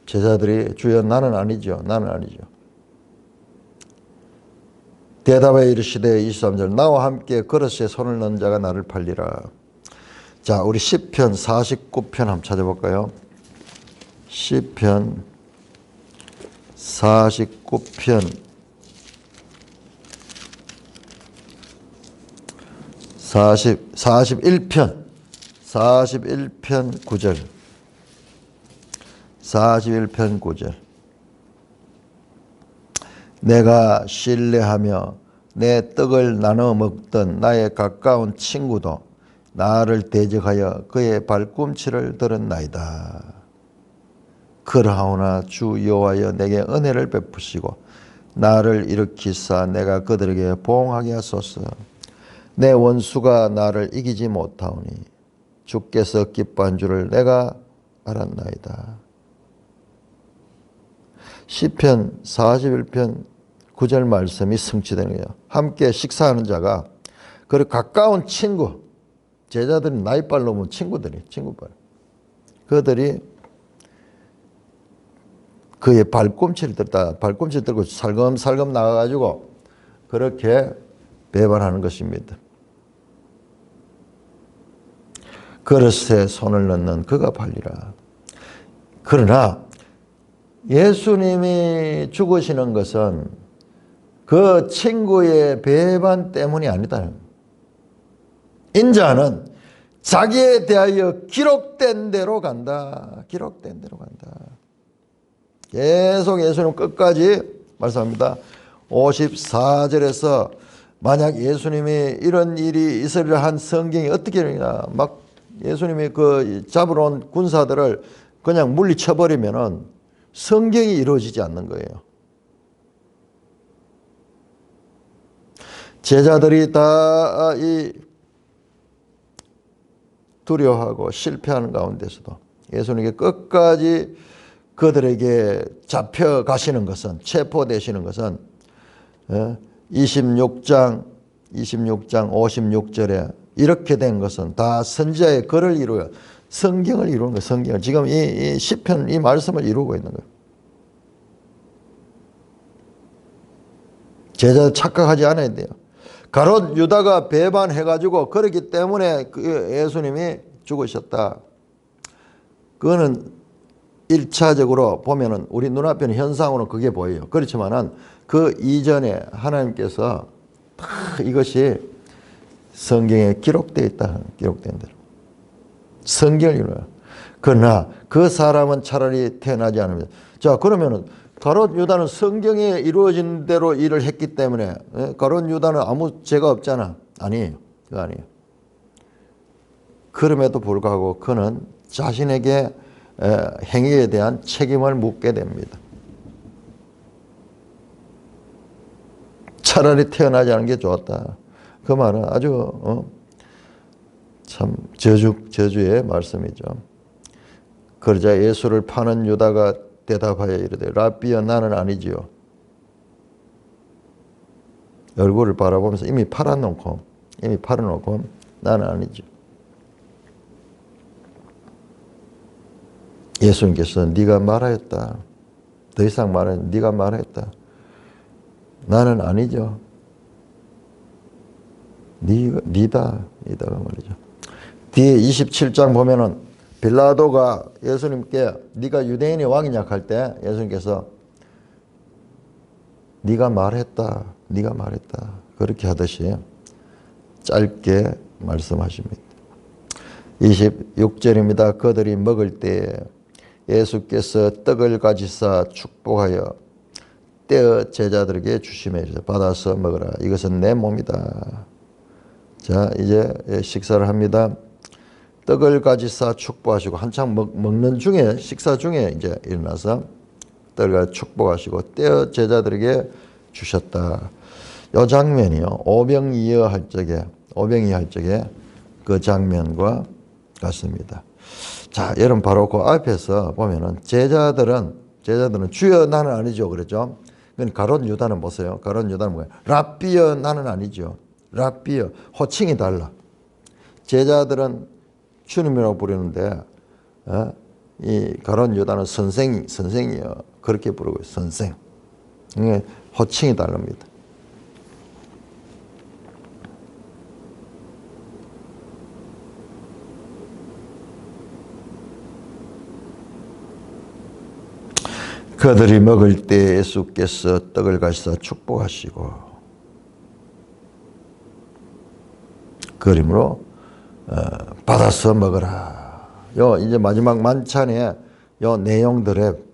Speaker 1: 제자들이 주여 나는 아니죠. 대답하여 이르시되 23절 나와 함께 그릇에 손을 넣은 자가 나를 팔리라. 자, 우리 시편 49편 한번 찾아볼까요? 시편 49편 41편 9절 41편 9절 내가 신뢰하며 내 떡을 나눠 먹던 나의 가까운 친구도 나를 대적하여 그의 발꿈치를 들었나이다. 그러하오나 주 여호와여 내게 은혜를 베푸시고 나를 일으키사 내가 그들에게 보응하게 하소서. 내 원수가 나를 이기지 못하오니 주께서 기뻐한 줄을 내가 알았나이다. 시편 41편 9절 말씀이 성취되는 거예요. 함께 식사하는 자가 그리고 가까운 친구, 제자들은 나이빨 넘은 친구빨. 그들이 그의 발꿈치를 들고 살금살금 나가가지고 그렇게 배반하는 것입니다. 그릇에 손을 넣는 그가 팔리라. 그러나 예수님이 죽으시는 것은 그 친구의 배반 때문이 아니다. 인자는 자기에 대하여 기록된 대로 간다. 계속 예수님 끝까지 말씀합니다. 54절에서 만약 예수님이 이런 일이 있으리라 한 성경이 어떻게 되느냐. 막 예수님이 그 잡으러 온 군사들을 그냥 물리쳐버리면은 성경이 이루어지지 않는 거예요. 제자들이 다 이 두려워하고 실패하는 가운데서도 예수님께 끝까지 그들에게 잡혀가시는 것은, 체포되시는 것은 26장 56절에 이렇게 된 것은 다 선지자의 글을 이루어 성경을 이루는 거예요. 성경을. 지금 이 시편 이 말씀을 이루고 있는 거예요. 제자들 착각하지 않아야 돼요. 가롯 유다가 배반해가지고 그렇기 때문에 예수님이 죽으셨다. 그거는 1차적으로 보면은 우리 눈앞에는 현상으로 그게 보여요. 그렇지만은 그 이전에 하나님께서 다 이것이 성경에 기록되어 있다. 기록된 대로. 성경을 이루어요. 그러나 그 사람은 차라리 태어나지 않으면. 자, 그러면은 가롯 유다는 성경에 이루어진 대로 일을 했기 때문에 가롯 유다는 아무 죄가 없잖아. 아니에요. 그거 아니에요. 그럼에도 불구하고 그는 자신에게 행위에 대한 책임을 묻게 됩니다. 차라리 태어나지 않은 게 좋았다. 그 말은 아주 참 저주의 말씀이죠. 그러자 예수를 파는 유다가 대답하여 이르되 라비여 나는 아니지요. 얼굴을 바라보면서 이미 팔아놓고 나는 아니죠. 예수님께서 네가 말하였다. 더 이상 네가 말했다. 나는 아니죠. 니다 말이죠. 뒤에 27장 보면은 빌라도가 예수님께 네가 유대인의 왕이냐 할 때 예수님께서 네가 말했다 그렇게 하듯이 짧게 말씀하십니다. 26절입니다. 그들이 먹을 때 예수께서 떡을 가지사 축복하여 떼어 제자들에게 주시매 이르시되 받아서 먹으라 이것은 내 몸이다. 자 이제 식사를 합니다. 떡을 가지사 축복하시고 한창 먹는 중에 식사 중에 이제 일어나서 떡을 축복하시고 떼어 제자들에게 주셨다. 이 장면이요 오병이어 할 적에 그 장면과 같습니다. 자 여러분 바로 그 앞에서 보면은 제자들은 주여 나는 아니죠 그랬죠. 그건 가룟 유다는 보세요. 가룟 유다는 뭐예요? 랍비여 나는 아니죠. 랍비여 호칭이 달라. 제자들은 주님이라고 부르는데 이 가룟 유다는 선생이요 그렇게 부르고 선생. 이게 호칭이 다릅니다. 그들이 먹을 때 예수께서 떡을 가시사 축복하시고 그림으로 받아서 먹으라. 요 이제 마지막 만찬에 요 내용들을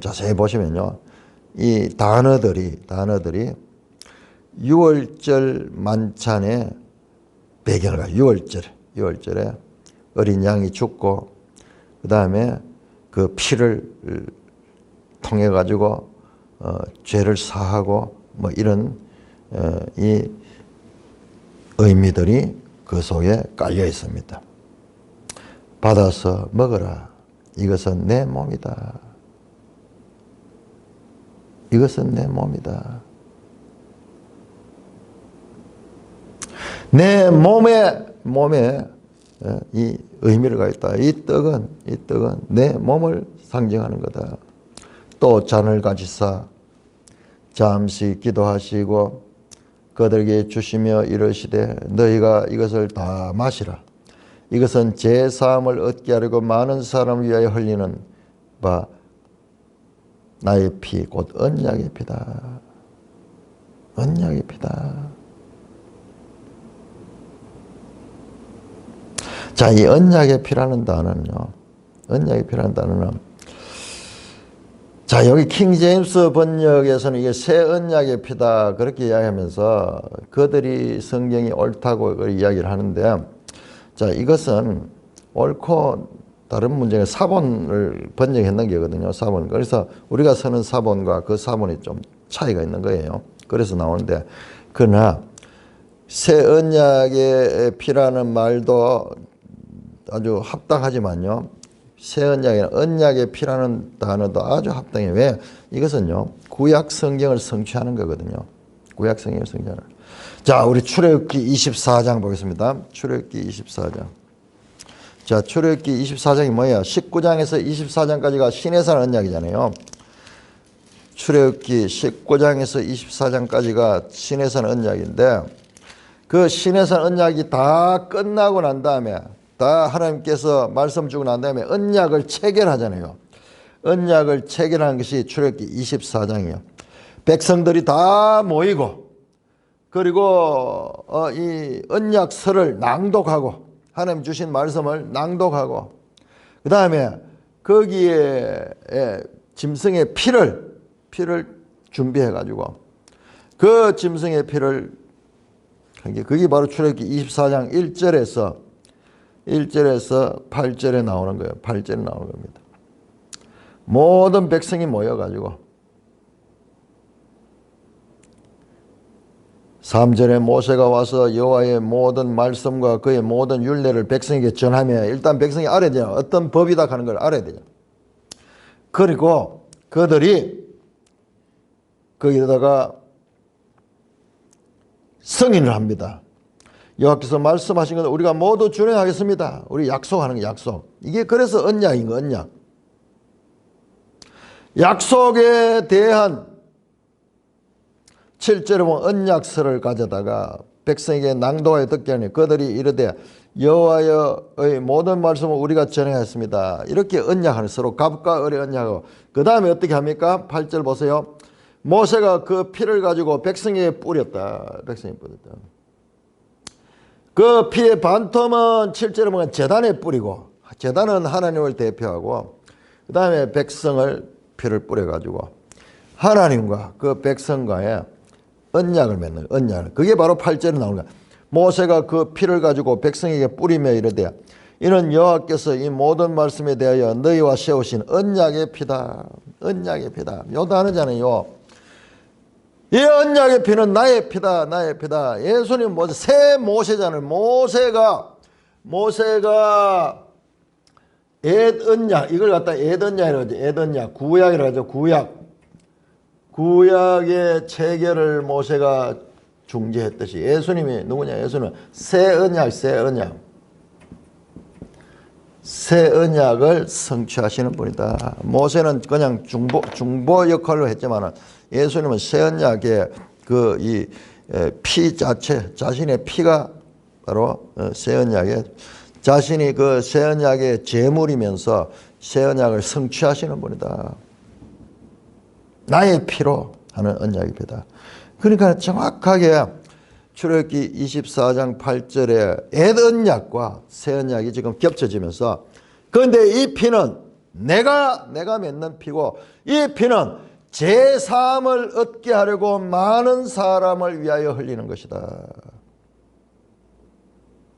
Speaker 1: 자세히 보시면요. 이 단어들이 6월절 만찬의 배경을 가요. 6월절에 어린 양이 죽고 그 다음에 그 피를 통해 가지고 죄를 사하고 뭐 이런 이 의미들이 그 속에 깔려 있습니다. 받아서 먹어라. 이것은 내 몸이다. 이것은 내 몸이다. 내 몸에 이 의미를 가있다. 이 떡은 내 몸을 상징하는 거다. 또 잔을 가지사 잠시 기도하시고 그들에게 주시며 이르시되 너희가 이것을 다 마시라. 이것은 제 사함을 얻게 하려고 많은 사람을 위하여 흘리는 바 나의 피 곧 언약의 피다. 언약의 피다. 자, 이 언약의 피라는 단어는요. 자, 여기 킹 제임스 번역에서는 이게 새 언약의 피다 그렇게 이야기하면서 그들이 성경이 옳다고 이야기를 하는데, 자, 이것은 옳고 다른 문제는 사본을 번역했는 게거든요. 사본. 그래서 우리가 쓰는 사본과 그 사본이 좀 차이가 있는 거예요. 그래서 나오는데, 그러나 새 언약의 피라는 말도 아주 합당하지만요. 새 언약에는 언약의 피라는 단어도 아주 합당해요. 왜? 이것은요. 구약 성경을 성취하는 거거든요. 구약 성경을 성취하는. 자, 우리 출애굽기 24장 보겠습니다. 출애굽기 24장. 자, 출애굽기 24장이 뭐예요? 19장에서 24장까지가 시내산 언약이잖아요. 출애굽기 19장에서 24장까지가 시내산 언약인데 그 시내산 언약이 다 끝나고 난 다음에 다 하나님께서 말씀 주고 난 다음에 언약을 체결하잖아요. 언약을 체결하는 것이 출애굽기 24장이에요. 백성들이 다 모이고 그리고 이 언약서를 낭독하고 하나님 주신 말씀을 낭독하고 그 다음에 거기에 짐승의 피를 준비해 가지고 그 짐승의 피를 그게 바로 출애굽기 24장 1절에서 8절에 나오는 거예요. 8절에 나오는 겁니다. 모든 백성이 모여가지고 3절에 모세가 와서 여호와의 모든 말씀과 그의 모든 율례를 백성에게 전하며 일단 백성이 알아야 되냐. 어떤 법이다 하는 걸 알아야 되냐. 그리고 그들이 거기다가 승인을 합니다. 여호와께서 말씀하신 것을 우리가 모두 준행하겠습니다. 우리 약속하는 게 약속. 이게 그래서 언약인 거 언약. 약속에 대한 7절에 보면 언약서를 가져다가 백성에게 낭독하여 듣게 하니 그들이 이르되 여호와의 모든 말씀을 우리가 전해했습니다. 이렇게 언약하는, 서로 갑과 을의 언약하고, 그 다음에 어떻게 합니까? 8절 보세요. 모세가 그 피를 가지고 백성에게 뿌렸다. 백성에 뿌렸다. 그 피의 반텀은 7절에 보면 제단에 뿌리고, 제단은 하나님을 대표하고, 그 다음에 백성을 피를 뿌려가지고 하나님과 그 백성과의 언약을 맺는, 언약을. 그게 바로 8절에 나오는 거야. 모세가 그 피를 가지고 백성에게 뿌리며 이르되 이는 여호와께서 이 모든 말씀에 대하여 너희와 세우신 언약의 피다. 언약의 피다. 요 단어잖아요. 이 언약의 피는 나의 피다. 나의 피다. 예수님 모세, 새 모세잖아요. 모세가 엣언약, 이걸 갖다 엣언약이라고 하죠. 엣언약, 구약이라고 하죠. 구약의 체계를 모세가 중재했듯이 예수님이 누구냐? 예수는 새 언약을 성취하시는 분이다. 모세는 그냥 중보 역할로 했지만 예수님은 새 언약의 그 이 피 자체, 자신의 피가 바로 새 언약의, 자신이 그 새 언약의 제물이면서 새 언약을 성취하시는 분이다. 나의 피로 하는 언약의 피다. 그러니까 정확하게 출애굽기 24장 8절에 옛 언약과 새 언약이 지금 겹쳐지면서, 그런데 이 피는 내가 맺는 피고, 이 피는 제3을 얻게 하려고 많은 사람을 위하여 흘리는 것이다.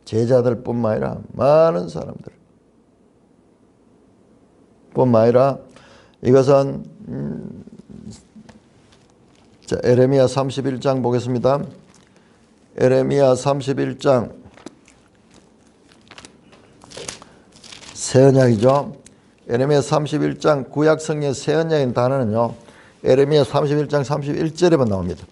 Speaker 1: 제자들 뿐만 아니라 많은 사람들 뿐만 아니라 이것은 자, 에레미야 31장 보겠습니다. 에레미야 31장 새 언약이죠. 에레미야 31장 구약 성경의 새 언약인 단어는요, 에레미야 31장 31절에만 나옵니다.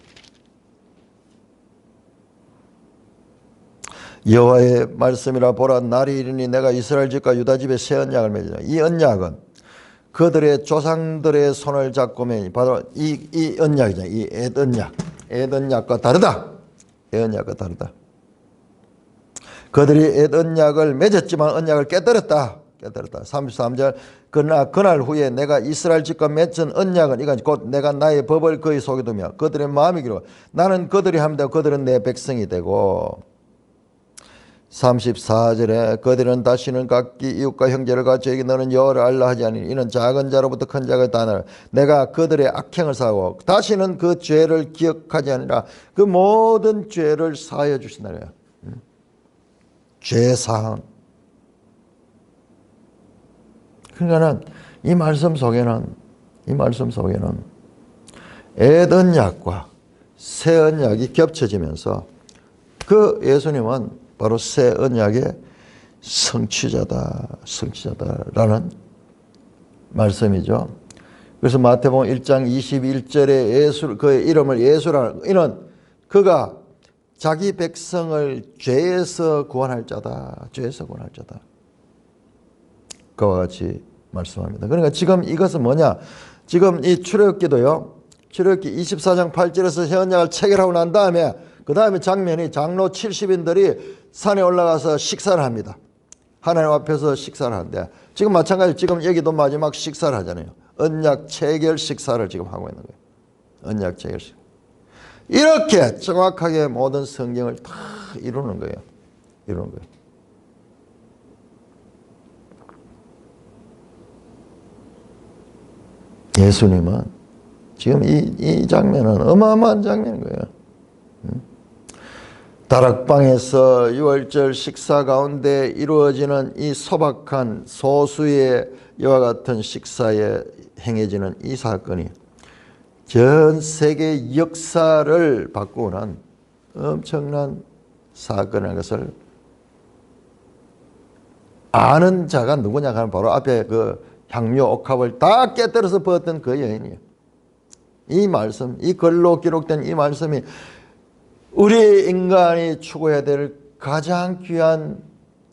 Speaker 1: 여호와의 말씀이라 보라, 날이 이르니 내가 이스라엘 집과 유다 집에 새 언약을 맺으리라. 이 언약은 그들의 조상들의 손을 잡고 매니, 바로 이 언약이잖아요. 이 엣 언약과 다르다. 엣 언약과 다르다. 그들이 엣 언약을 맺었지만 언약을 깨뜨렸다. 33절 그러나 그날 후에 내가 이스라엘 집과 맺은 언약은 이건 곧 내가 나의 법을 그의 속에 두며 그들의 마음이 기르고 나는 그들이 함 되고 그들은 내 백성이 되고, 34절에 그들은 다시는 각기 이웃과 형제를 가져에게 너는 여호와를 알라 하지 아니니 이는 작은 자로부터 큰 자가 다나라. 내가 그들의 악행을 사하고 다시는 그 죄를 기억하지 아니라 그 모든 죄를 사하여 주신다는 거야. 죄사함. 그러니까는 이 말씀 속에는 엣 언약과 새 언약이 겹쳐지면서 그 예수님은 바로 새 언약의 성취자다라는 말씀이죠. 그래서 마태복음 1장 21절에 예수, 그의 이름을 예수라는, 이는 그가 자기 백성을 죄에서 구원할 자다. 죄에서 구원할 자다. 그와 같이 말씀합니다. 그러니까 지금 이것은 뭐냐? 지금 이 출애굽기도요. 출애굽기 24장 8절에서 새 언약을 체결하고 난 다음에 그 다음에 장면이 장로 70인들이 산에 올라가서 식사를 합니다. 하나님 앞에서 식사를 하는데 지금 마찬가지로 지금 여기도 마지막 식사를 하잖아요. 언약 체결 식사를 지금 하고 있는 거예요. 언약 체결 식사. 이렇게 정확하게 모든 성경을 다 이루는 거예요. 예수님은 지금 이 장면은 어마어마한 장면인 거예요. 다락방에서 유월절 식사 가운데 이루어지는 이 소박한 소수의 이와 같은 식사에 행해지는 이 사건이 전 세계 역사를 바꾸는 엄청난 사건인 것을 아는 자가 누구냐 하면 바로 앞에 그 향료 옥합을 다 깨뜨려서 버렸던 그 여인이에요. 이 말씀, 이 글로 기록된 이 말씀이 우리 인간이 추구해야 될 가장 귀한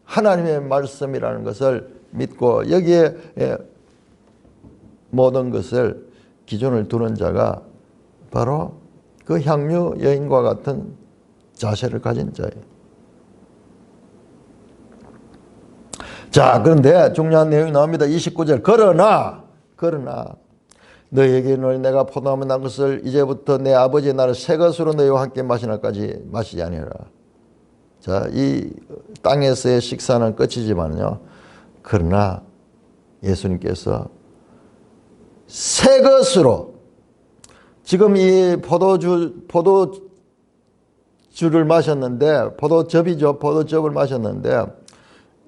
Speaker 1: 하나님의 말씀이라는 것을 믿고 여기에 모든 것을 기준을 두는 자가 바로 그 향유 여인과 같은 자세를 가진 자예요. 자, 그런데 중요한 내용이 나옵니다. 29절. 그러나 너희에게 이르노니 내가 포도나무 난 것을 이제부터 내 아버지의 나를 새 것으로 너희와 함께 마시날까지 마시지 아니하라. 자, 이 땅에서의 식사는 끝이지만요. 그러나 예수님께서 새 것으로 지금 이 포도주를 마셨는데 포도즙이죠. 포도즙을 마셨는데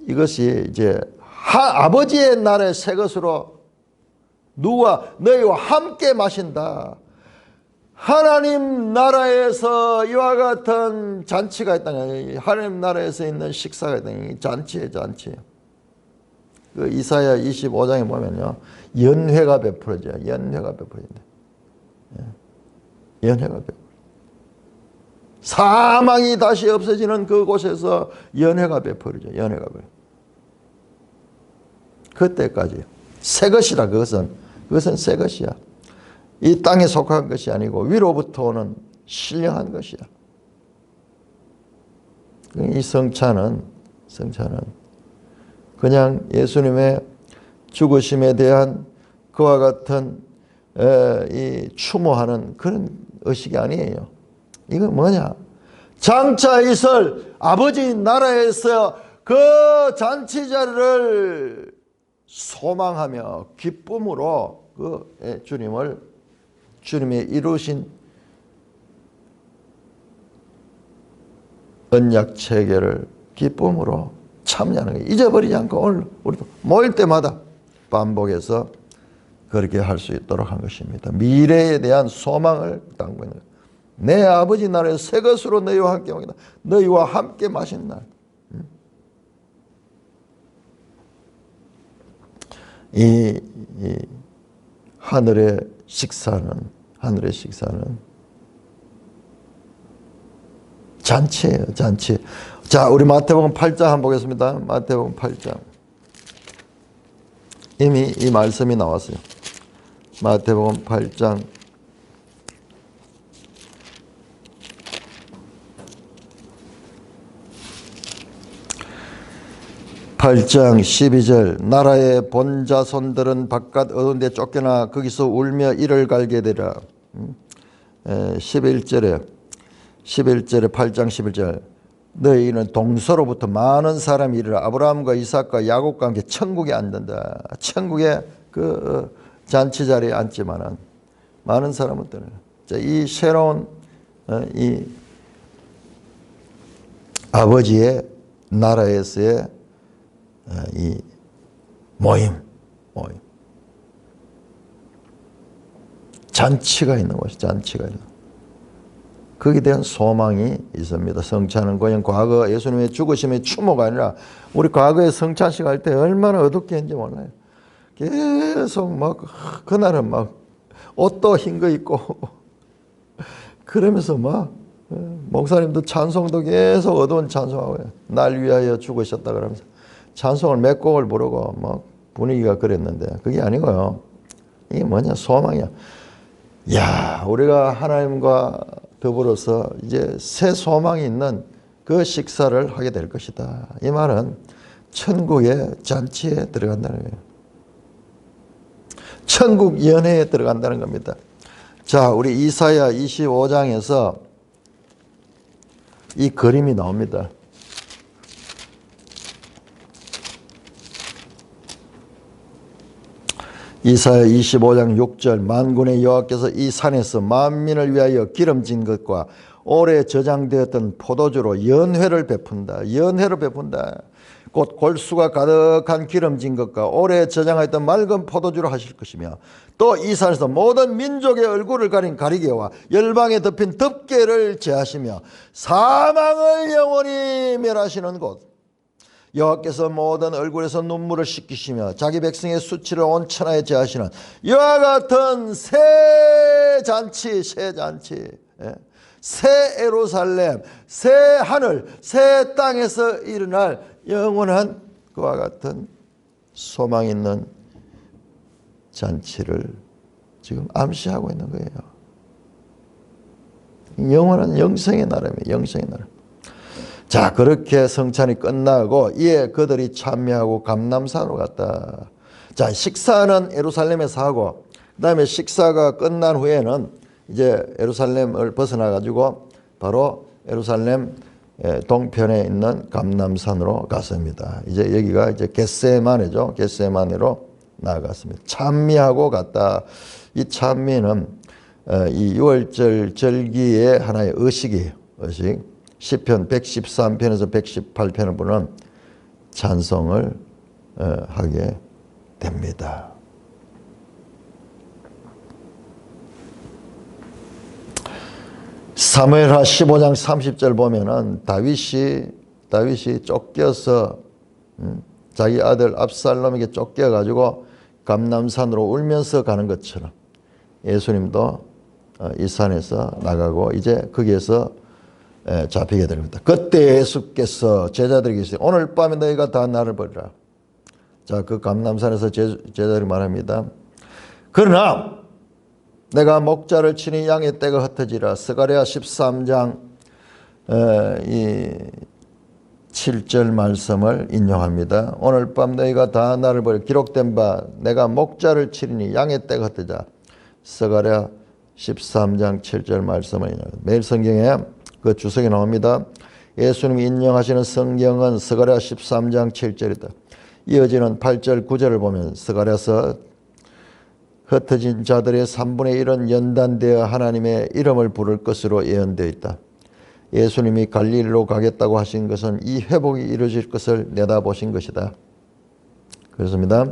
Speaker 1: 이것이 이제 아버지의 날에 새 것으로 누가 너희와 함께 마신다. 하나님 나라에서 이와 같은 잔치가 있다는 하나님 나라에서 있는 식사가 있다는 잔치예요. 잔치. 그 이사야 25장에 보면요. 연회가 베풀어져요. 연회가 베풀어진다. 연회가 베풀어져. 사망이 다시 없어지는 그곳에서 연회가 베풀어져. 연회가 베풀어져. 그때까지 새 것이라 그것은 새 것이야. 이 땅에 속한 것이 아니고 위로부터 오는 신령한 것이야. 이 성찬은 그냥 예수님의 죽으심에 대한 그와 같은 이 추모하는 그런 의식이 아니에요. 이건 뭐냐? 장차 있을 아버지 나라에서 그 잔치자를 소망하며 기쁨으로 그 주님의 이루신 언약 체계를 기쁨으로 참여하는 거예요. 잊어버리지 않고 오늘 우리도 모일 때마다 반복해서 그렇게 할 수 있도록 한 것입니다. 미래에 대한 소망을 담고 있는 거예요. 내 아버지 나라에 새 것으로 너희와 함께 오겠다. 너희와 함께 마신 날. 이 하늘의 식사는 잔치예요. 잔치. 자, 우리 마태복음 8장 한번 보겠습니다. 마태복음 8장. 이미 이 말씀이 나왔어요. 마태복음 8장 8장 12절 나라의 본자손들은 바깥 어두운 데 쫓겨나 거기서 울며 이를 갈게 되라. 11절에 8장 11절 너희는 동서로부터 많은 사람이 이르라. 아브라함과 이삭과 야곱과 함께 천국에 앉는다. 천국에 그 잔치 자리에 앉지만은 많은 사람들은 이 새로운 이 아버지의 나라에서의 이 모임 잔치가 있는 곳이 잔치가 있는 거기에 대한 소망이 있습니다. 성찬은 그냥 과거 예수님의 죽으심의 추모가 아니라 우리 과거에 성찬식 할 때 얼마나 어둡게 했는지 몰라요. 계속 막 그날은 막 옷도 흰 거 입고 그러면서 막 목사님도 찬송도 계속 어두운 찬송하고 날 위하여 죽으셨다 그러면서 찬송을 몇 곡을 부르고 막 분위기가 그랬는데 그게 아니고요. 이게 뭐냐? 소망이야. 야, 우리가 하나님과 더불어서 이제 새 소망이 있는 그 식사를 하게 될 것이다. 이 말은 천국의 잔치에 들어간다는 거예요. 천국 연회에 들어간다는 겁니다. 자, 우리 이사야 25장에서 이 그림이 나옵니다. 이사야 25장 6절 만군의 여호와께서 이 산에서 만민을 위하여 기름진 것과 오래 저장되었던 포도주로 연회를 베푼다. 곧 골수가 가득한 기름진 것과 오래 저장하였던 맑은 포도주로 하실 것이며 또 이 산에서 모든 민족의 얼굴을 가린 가리개와 열방에 덮인 덮개를 제하시며 사망을 영원히 멸하시는 곳 여호와께서 모든 얼굴에서 눈물을 씻기시며 자기 백성의 수치를 온 천하에 제하시는 이와 같은 새 잔치 새 예루살렘 새 하늘 새 땅에서 일어날 영원한 그와 같은 소망 있는 잔치를 지금 암시하고 있는 거예요. 영원한 영생의 나라입니다. 영생의 나라. 자, 그렇게 성찬이 끝나고 이에 그들이 참여하고 감람산으로 갔다. 자, 식사는 예루살렘에서 하고 그다음에 식사가 끝난 후에는 이제 예루살렘을 벗어나 가지고 바로 예루살렘 동편에 있는 감람산으로 갔습니다. 이제 여기가 이제 겟세마네죠. 겟세마네로 나아갔습니다. 찬미하고 갔다. 이 찬미는 이 유월절 절기의 하나의 의식이에요. 의식. 시편 113편에서 118편을 보는 찬송을 하게 됩니다. 사무엘하 15장 30절 보면은 다윗이 쫓겨서 자기 아들 압살롬에게 쫓겨 가지고 감람산으로 울면서 가는 것처럼 예수님도 이 산에서 나가고 이제 거기에서 잡히게 됩니다. 그때 예수께서 제자들에게 이르시되 오늘 밤에 너희가 다 나를 버리라. 자, 그 감람산에서 제자들이 말합니다. 그러나 내가 목자를 치니 양의 떼가 흩어지라. 스가랴 13장 이 7절 말씀을 인용합니다. 오늘 밤 너희가 다 나를 버려 기록된 바 내가 목자를 치리니 양의 떼가 흩어지라. 스가랴 13장 7절 말씀을 인용합니다. 매일 성경에 그 주석이 나옵니다. 예수님이 인용하시는 성경은 스가랴 13장 7절이다. 이어지는 8절 9절을 보면 스가랴서 흩어진 자들의 3분의 1은 연단되어 하나님의 이름을 부를 것으로 예언되어 있다. 예수님이 갈릴리로 가겠다고 하신 것은 이 회복이 이루어질 것을 내다보신 것이다. 그렇습니다.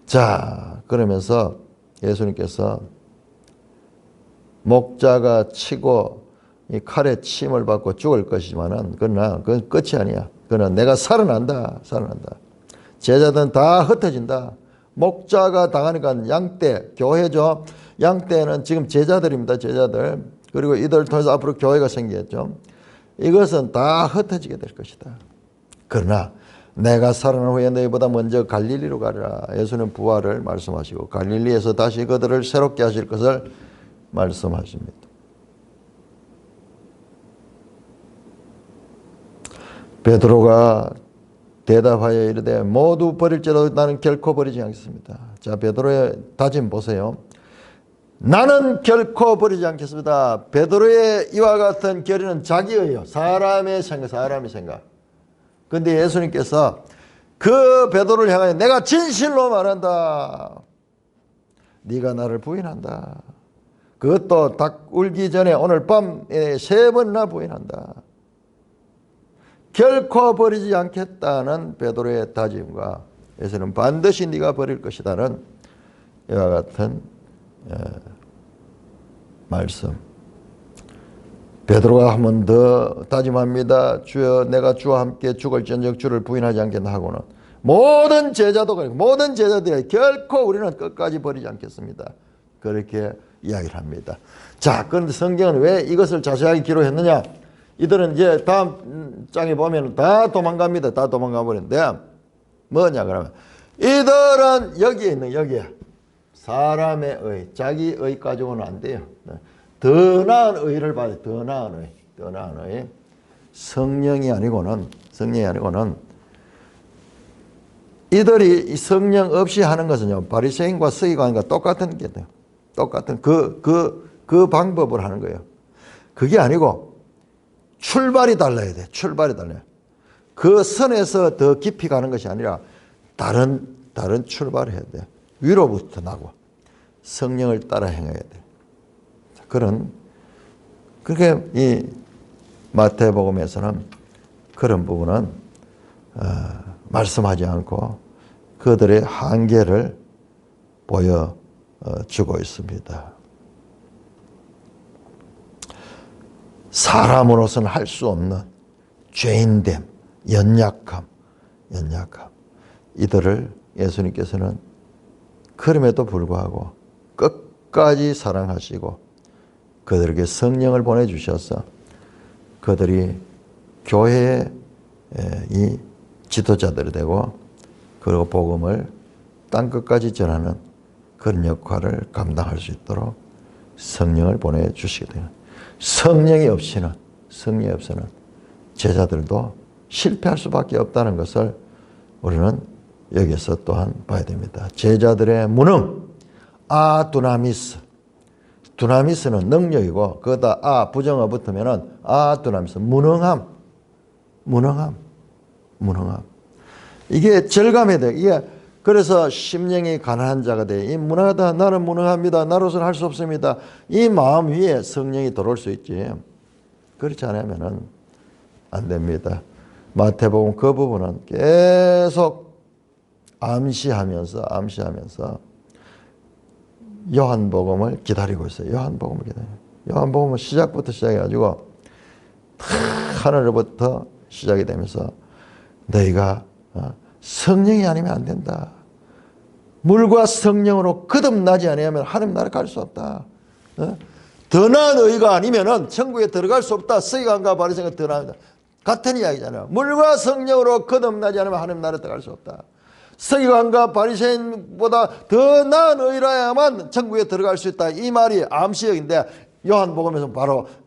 Speaker 1: 자, 그러면서 예수님께서 목자가 치고 이 칼에 침을 받고 죽을 것이지만은 그러나 그건 끝이 아니야. 그러나 내가 살아난다. 제자들은 다 흩어진다. 목자가 당하니까 양떼, 교회죠. 양떼는 지금 제자들입니다. 제자들. 그리고 이들을 통해서 앞으로 교회가 생기겠죠. 이것은 다 흩어지게 될 것이다. 그러나 내가 살아난 후에 너희보다 먼저 갈릴리로 가리라. 예수는 부활을 말씀하시고 갈릴리에서 다시 그들을 새롭게 하실 것을 말씀하십니다. 베드로가 대답하여 이르되 모두 버릴지라도 나는 결코 버리지 않겠습니다. 자, 베드로의 다짐 보세요. 나는 결코 버리지 않겠습니다. 베드로의 이와 같은 결의는 자기예요. 사람의 생각. 그런데 예수님께서 그 베드로를 향하여 내가 진실로 말한다. 네가 나를 부인한다. 그것도 닭 울기 전에 오늘 밤에 3번이나 부인한다. 결코 버리지 않겠다는 베드로의 다짐과 예수는 반드시 네가 버릴 것이다는 이와 같은 말씀. 베드로가 한 번 더 다짐합니다. 주여 내가 주와 함께 죽을지언정 주를 부인하지 않겠나 하고는 모든 제자들이 결코 우리는 끝까지 버리지 않겠습니다. 그렇게 이야기를 합니다. 자, 그런데 성경은 왜 이것을 자세하게 기록했느냐? 이들은 이제 다음 장에 보면 다 도망갑니다. 다 도망가 버리는데 뭐냐 그러면 이들은 여기에 사람의 의, 자기 의 가지고는 안 돼요. 더 나은 의를 받아요. 더 나은 의. 성령이 아니고는 이들이 성령 없이 하는 것은요 바리새인과 서기관과 똑같은 게 돼요. 똑같은 그 방법을 하는 거예요. 그게 아니고 출발이 달라야 돼. 그 선에서 더 깊이 가는 것이 아니라 다른 출발을 해야 돼. 위로부터 나고 성령을 따라 행해야 돼. 그렇게 이 마태복음에서는 그런 부분은 말씀하지 않고 그들의 한계를 보여주고 있습니다. 사람으로서는 할 수 없는 죄인됨, 연약함. 이들을 예수님께서는 그럼에도 불구하고 끝까지 사랑하시고 그들에게 성령을 보내주셔서 그들이 교회의 이 지도자들이 되고 그리고 복음을 땅끝까지 전하는 그런 역할을 감당할 수 있도록 성령을 보내주시게 돼요. 성령이 없이는 제자들도 실패할 수밖에 없다는 것을 우리는 여기서 또한 봐야 됩니다. 제자들의 무능, 아두나미스. 두나미스는 능력이고 거기다 부정어 붙으면은 아두나미스, 무능함. 이게 절감해야 돼. 이게 그래서 심령이 가난한 자가 돼. 이 무능하다. 나는 무능합니다. 나로서는 할 수 없습니다. 이 마음 위에 성령이 들어올 수 있지. 그렇지 않으면은 안 됩니다. 마태복음 그 부분은 계속 암시하면서 요한복음을 기다리고 있어요. 요한복음을 기다려요. 요한복음은 시작부터 시작해가지고 하늘로부터 시작이 되면서 너희가 성령이 아니면 안 된다. 물과 성령으로 거듭나지 아니하면 하나님 나라 갈 수 없다. 더 나은 의가 아니면은 천국에 들어갈 수 없다. 서기관과 바리새인과 더 나은 같은 이야기잖아요. 물과 성령으로 거듭나지 않으면 하나님 나라 들어갈 수 없다. 서기관과 바리새인보다 더 나은 의라야만 천국에 들어갈 수 있다. 이 말이 암시역인데 요한복음에서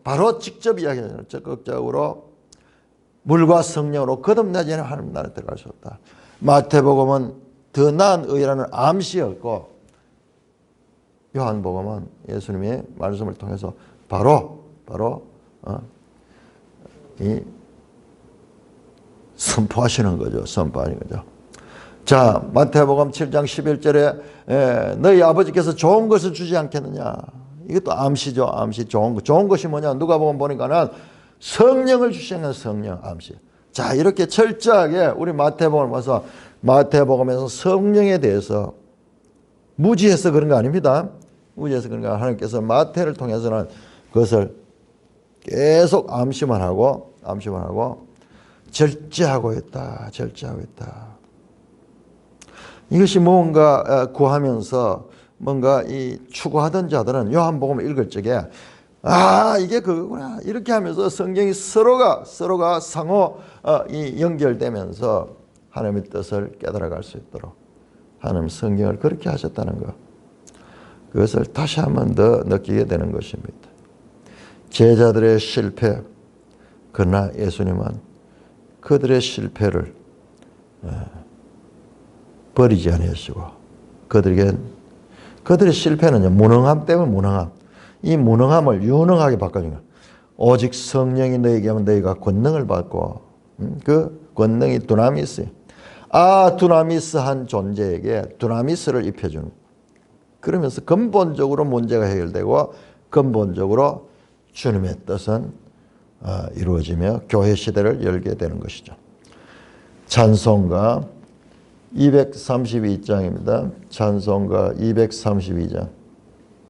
Speaker 1: 바로 직접 이야기하잖아요. 적극적으로 물과 성령으로 거듭나지 않으면 하나님 나라 들어갈 수 없다. 마태복음은 더 나은 의라는 암시였고 요한복음은 예수님의 말씀을 통해서 바로 이 선포하시는 거죠. 선포하는 거죠. 자, 마태복음 7장 11절에 너희 아버지께서 좋은 것을 주지 않겠느냐. 이것도 암시죠. 암시. 좋은 것이 뭐냐. 누가복음 보니까는 성령을 주시는 성령 암시. 자, 이렇게 철저하게 우리 마태복음을 봐서 마태복음에서 성령에 대해서 무지해서 그런 거 아닙니다. 무지해서 그런 거 하나님께서 마태를 통해서는 그것을 계속 암시만 하고 절제하고 있다. 이것이 뭔가 구하면서 뭔가 이 추구하던 자들은 요한복음을 읽을 적에 이게 그거구나 이렇게 하면서 성경이 서로가 상호 이 연결되면서 하나님의 뜻을 깨달아갈 수 있도록 하나님 성경을 그렇게 하셨다는 것, 그것을 다시 한번 더 느끼게 되는 것입니다. 제자들의 실패, 그러나 예수님은 그들의 실패를 버리지 아니하시고 그들의 실패는 무능함 때문에 무능함. 이 무능함을 유능하게 바꿔준 거야. 오직 성령이 너에게 하면 너희가 권능을 받고 그 권능이 두나미스. 두나미스한 존재에게 두나미스를 입혀주는. 그러면서 근본적으로 문제가 해결되고 근본적으로 주님의 뜻은 이루어지며 교회 시대를 열게 되는 것이죠. 찬송가 232장입니다. 찬송가 232장.